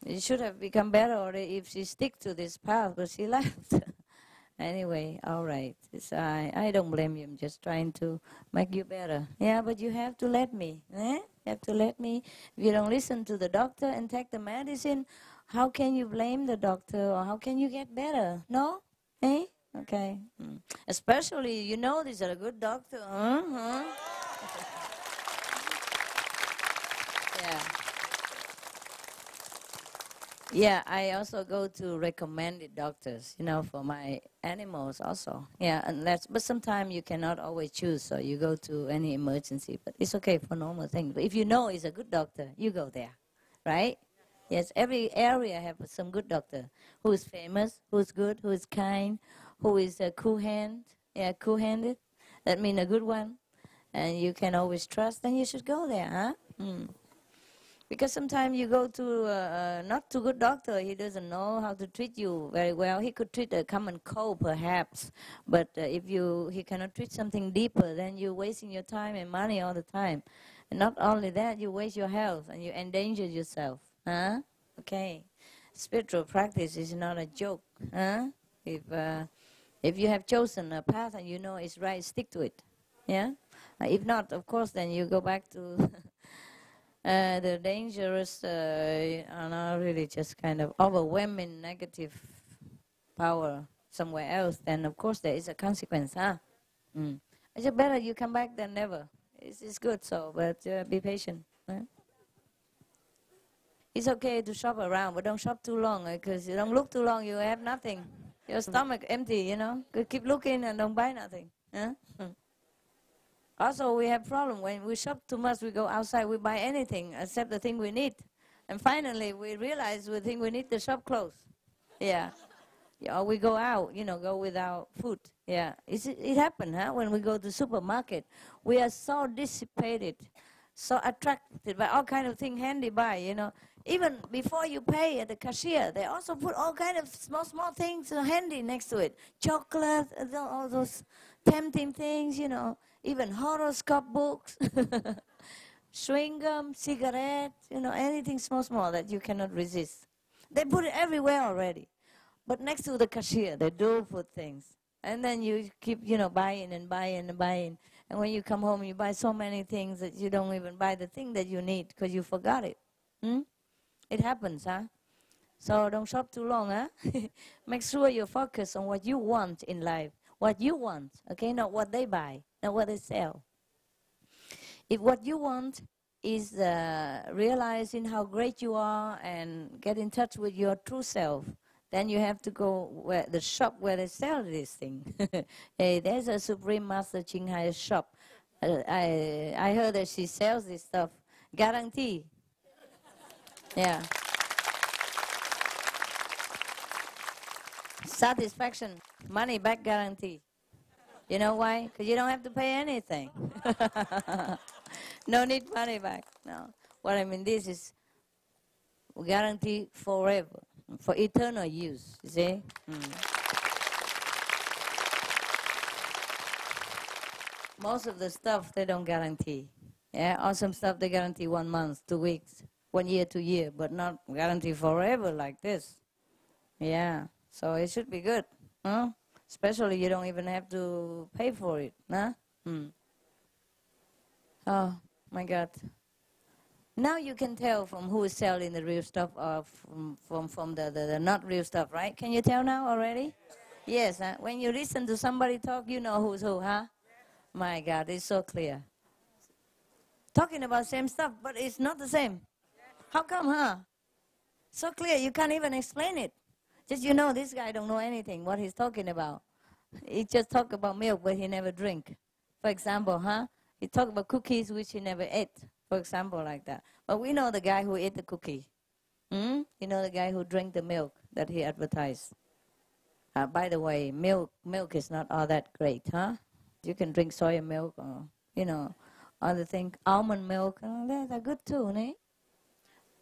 It should have become better already if she stick to this path, but she left. Anyway, all right. I don't blame you. I'm just trying to make you better. Yeah, but you have to let me. You have to let me. If you don't listen to the doctor and take the medicine, how can you blame the doctor, or how can you get better? No? Eh? Okay. Especially, these are a good doctor. Yeah. Yeah, I also go to recommended doctors, for my animals also. Yeah, but sometimes you cannot always choose, so you go to any emergency. But it's okay for normal things. But if you know it's a good doctor, you go there, right? Yes, every area have some good doctor who is famous, who is good, who is kind, who is cool-handed. Yeah, cool-handed. That means a good one. And you can always trust, then you should go there, huh? Because sometimes you go to not too good doctor, he doesn't know how to treat you very well. He could treat a common cold perhaps, but if he cannot treat something deeper, then you're wasting your time and money all the time. And not only that, you waste your health and you endanger yourself. Huh? Okay. Spiritual practice is not a joke. Huh? If you have chosen a path and you know it's right, stick to it. Yeah? If not, of course, then you go back to... the dangerous, really just kind of overwhelming negative power somewhere else, then of course there is a consequence, huh? It's better you come back than never. It's good, but be patient. Right? It's okay to shop around, but don't shop too long, because you don't look too long, you have nothing. Your stomach empty, Keep looking and don't buy nothing. Huh? Also, we have problem when we shop too much. We go outside, we buy anything except the thing we need, and finally we realize we think we need the shop closed. Yeah, or we go out, go without food. Yeah, it happened, huh? When we go to the supermarket, we are so dissipated, so attracted by all kind of things handy by. Even before you pay at the cashier, they also put all kind of small things handy next to it. Chocolate, all those tempting things, Even horoscope books, chewing gum, cigarettes, anything small that you cannot resist. They put it everywhere already. But next to the cashier, they do put things. And then you keep, buying and buying and buying. And when you come home, you buy so many things that you don't even buy the thing that you need because you forgot it. It happens, huh? So don't shop too long, huh? Make sure you focus on what you want in life. What you want, okay? Not what they buy, not what they sell. If what you want is realizing how great you are and get in touch with your true self. Then you have to go where the shop where they sell this thing. Hey, there's a Supreme Master Ching Hai shop. I heard that she sells this stuff. Guarantee. Yeah. Satisfaction. Money back guarantee. You know why? Because you don't have to pay anything. No need money back. No. What I mean, this is guarantee forever, for eternal use. You see? Most of the stuff they don't guarantee. Yeah, awesome stuff they guarantee 1 month, 2 weeks, 1 year, 2 years, but not guarantee forever like this. Yeah, so it should be good, huh? Especially you don't even have to pay for it, huh? Oh my God! Now you can tell from who is selling the real stuff or from the not real stuff, right? Can you tell now already? Yes. Huh? When you listen to somebody talk, you know who's who, huh? My God, it's so clear. Talking about same stuff, but it's not the same. How come, huh? So clear, you can't even explain it. Just you know, this guy don't know anything, what he's talking about. He just talk about milk, but he never drink. For example, huh? He talk about cookies, which he never ate. For example, like that. But we know the guy who ate the cookie. You know the guy who drank the milk that he advertised. By the way, milk is not all that great, huh? You can drink soy milk or, you know, other things. Almond milk, they're good too, né?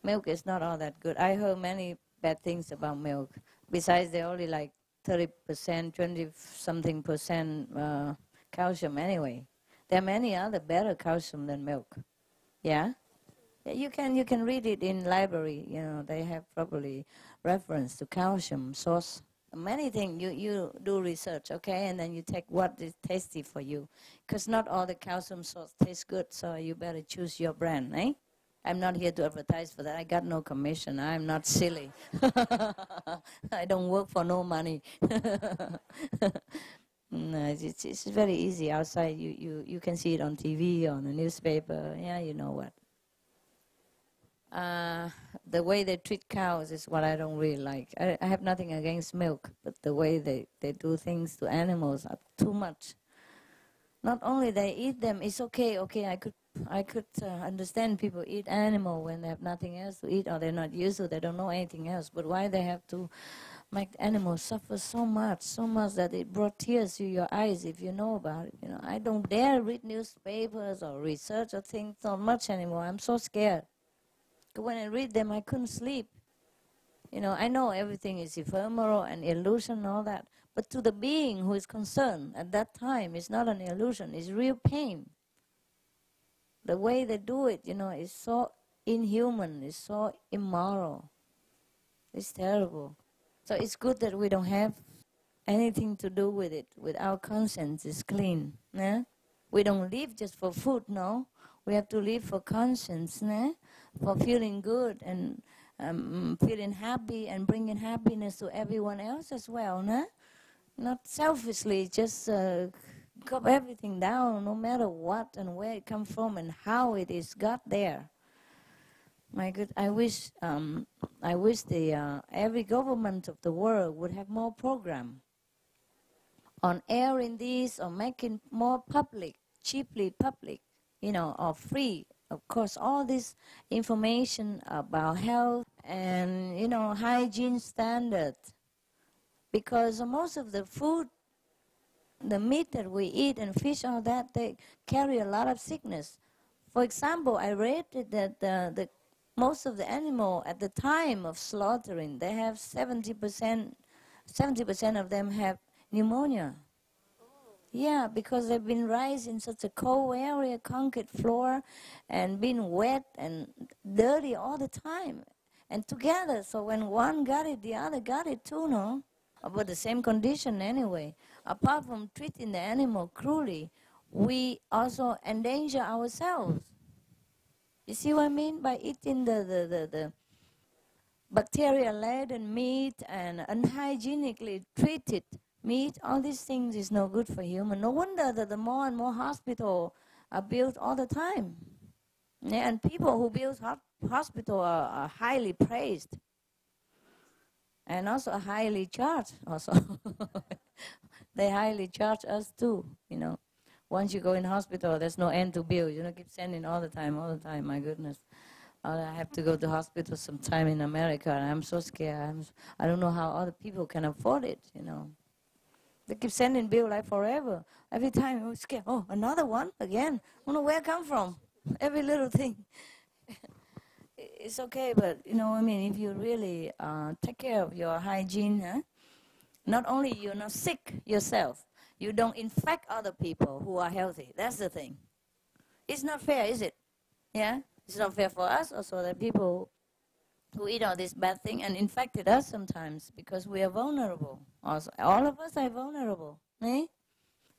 Milk is not all that good. I heard many bad things about milk. Besides, they're only like 30%, 20-something percent calcium anyway. There are many other better calcium than milk. Yeah? You can read it in library. You know, they have probably reference to calcium source. Many things you do research, okay, and then you take what is tasty for you, because not all the calcium source tastes good, so you better choose your brand, eh? I'm not here to advertise for that. I got no commission. I'm not silly. I don't work for no money. No, it's very easy outside. You can see it on TV, on the newspaper. Yeah, you know what. The way they treat cows is what I don't really like. I have nothing against milk, but the way they do things to animals are too much. Not only they eat them, it's okay. Okay, I could understand people eat animal when they have nothing else to eat or they're not used to, they don't know anything else. But why they have to make animals suffer so much that it brought tears to your eyes if you know about it. You know, I don't dare read newspapers or research or think so much anymore. I'm so scared. When I read them, I couldn't sleep. You know, I know everything is ephemeral and illusion and all that, but to the being who is concerned at that time, it's not an illusion, it's real pain. The way they do it, you know, is so inhuman, it's so immoral. It's terrible. So it's good that we don't have anything to do with it, with our conscience is clean. Yeah? We don't live just for food, no. We have to live for conscience, yeah? For feeling good and feeling happy and bringing happiness to everyone else as well. Nah? Not selfishly, just cut everything down, no matter what and where it comes from and how it is got there. My good, I wish the every government of the world would have more program on airing this or making more public, cheaply public, you know, or free. Of course, all this information about health and, you know, hygiene standards. Because most of the food, the meat that we eat and fish, all that, they carry a lot of sickness. For example, I read that most of the animal at the time of slaughtering, they have 70% of them have pneumonia. Yeah, because they've been raised in such a cold area, concrete floor, and been wet and dirty all the time. And together, so when one got it, the other got it too, no? But the same condition anyway. Apart from treating the animal cruelly, we also endanger ourselves. You see what I mean? By eating the bacteria-laden meat and unhygienically treated meat, all these things is no good for human. No wonder that the more and more hospitals are built all the time. Yeah, and people who build hospital are highly praised. And also highly charged also. They highly charge us too, you know. Once you go in hospital, there's no end to bill. You know, keep sending all the time, my goodness. I have to go to hospital sometime in America, and I'm so scared. I don't know how other people can afford it, you know. They keep sending bill like forever. Every time I'm scared. Oh, another one again. I don't know where it come from. Every little thing. It's okay, but you know, I mean, if you really take care of your hygiene, huh? Not only you're not sick yourself, you don't infect other people who are healthy. That's the thing. It's not fair, is it? Yeah? It's not fair for us also that people who eat all this bad thing and infected us sometimes because we are vulnerable. Also, all of us are vulnerable. Eh?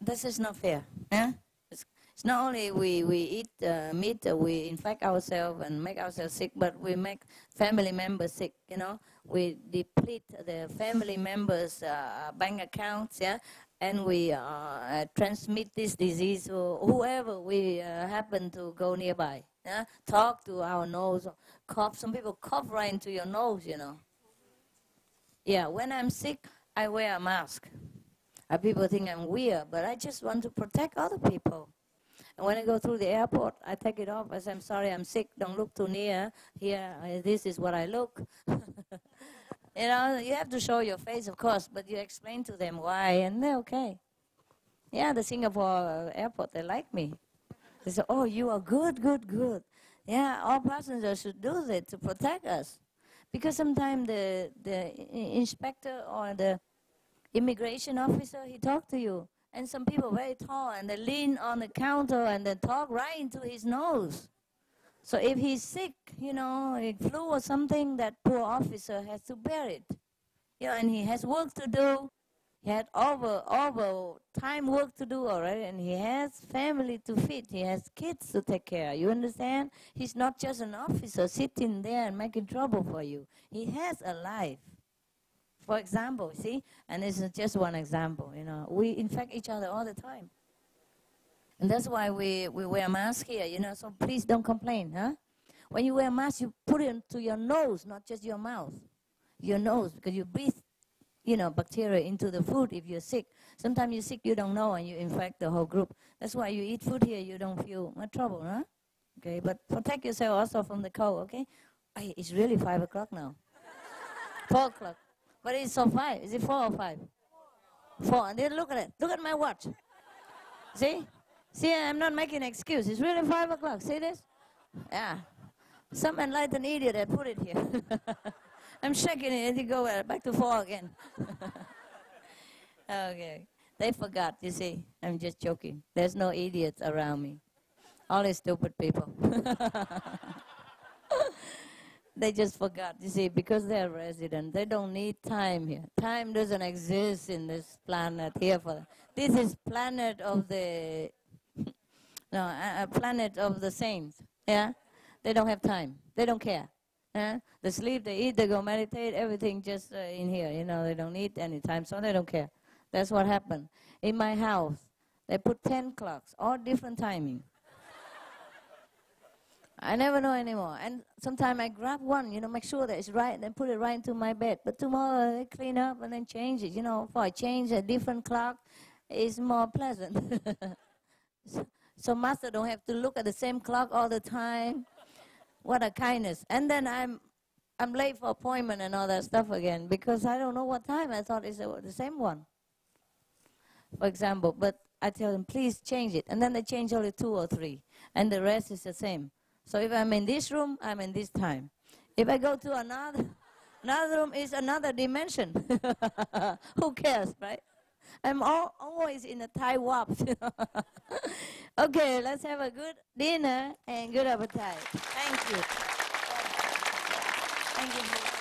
This is not fair. Yeah? It's not only we eat meat, we infect ourselves and make ourselves sick, but we make family members sick, you know. We deplete the family members' bank accounts, yeah, and we transmit this disease to whoever we happen to go nearby. Yeah? Talk to our nose, cough. Some people cough right into your nose, you know. Yeah, when I'm sick, I wear a mask. People think I'm weird, but I just want to protect other people. And when I go through the airport, I take it off. I say, I'm sorry, I'm sick. Don't look too near. Here, this is what I look. You know, you have to show your face, of course, but you explain to them why, and they're okay. Yeah, the Singapore airport, they like me. They say, oh, you are good, good, good. Yeah, all passengers should do that to protect us. Because sometimes the inspector or the immigration officer, he talked to you. And some people very tall, and they lean on the counter and they talk right into his nose. So if he's sick, you know, a flu or something, that poor officer has to bear it. Yeah, and he has work to do. He had over time work to do already, and he has family to feed. He has kids to take care. You understand? He's not just an officer sitting there and making trouble for you. He has a life. For example, see, and this is just one example, you know, we infect each other all the time. And that's why we wear masks here, you know, so please don't complain, huh? When you wear a mask, you put it into your nose, not just your mouth. Your nose, because you breathe, you know, bacteria into the food if you're sick. Sometimes you're sick, you don't know, and you infect the whole group. That's why you eat food here, you don't feel much trouble, huh? Okay, but protect yourself also from the cold, okay? Hey, it's really 5 o'clock now. 4 o'clock. But it's so 5. Is it 4 or 5? 4. And then look at it. Look at my watch. See? See, I'm not making an excuse. It's really 5 o'clock. See this? Yeah. Some enlightened idiot had put it here. I'm shaking it and you go back to 4 again. Okay. They forgot, you see. I'm just joking. There's no idiots around me. Only stupid people. They just forgot, you see, because they're resident. They don't need time here. Time doesn't exist in this planet here. This is planet of the, no, a planet of the saints. Yeah? They don't have time. They don't care. They sleep, they eat, they go meditate, everything just in here. You know, they don't need any time, so they don't care. That's what happened. In my house, they put 10 clocks, all different timing. I never know anymore. And sometimes I grab one, you know, make sure that it's right, and then put it right into my bed. But tomorrow they clean up and then change it. You know, if I change a different clock, it's more pleasant. So master don't have to look at the same clock all the time. What a kindness. And then I'm late for appointment and all that stuff again because I don't know what time. I thought it's the same one, for example. But I tell them, please change it. And then they change only 2 or 3. And the rest is the same. So if I'm in this room, I'm in this time. If I go to another room, is another dimension. Who cares, right? I'm always in a time warp. Okay, let's have a good dinner and good appetite. Thank you. Thank you.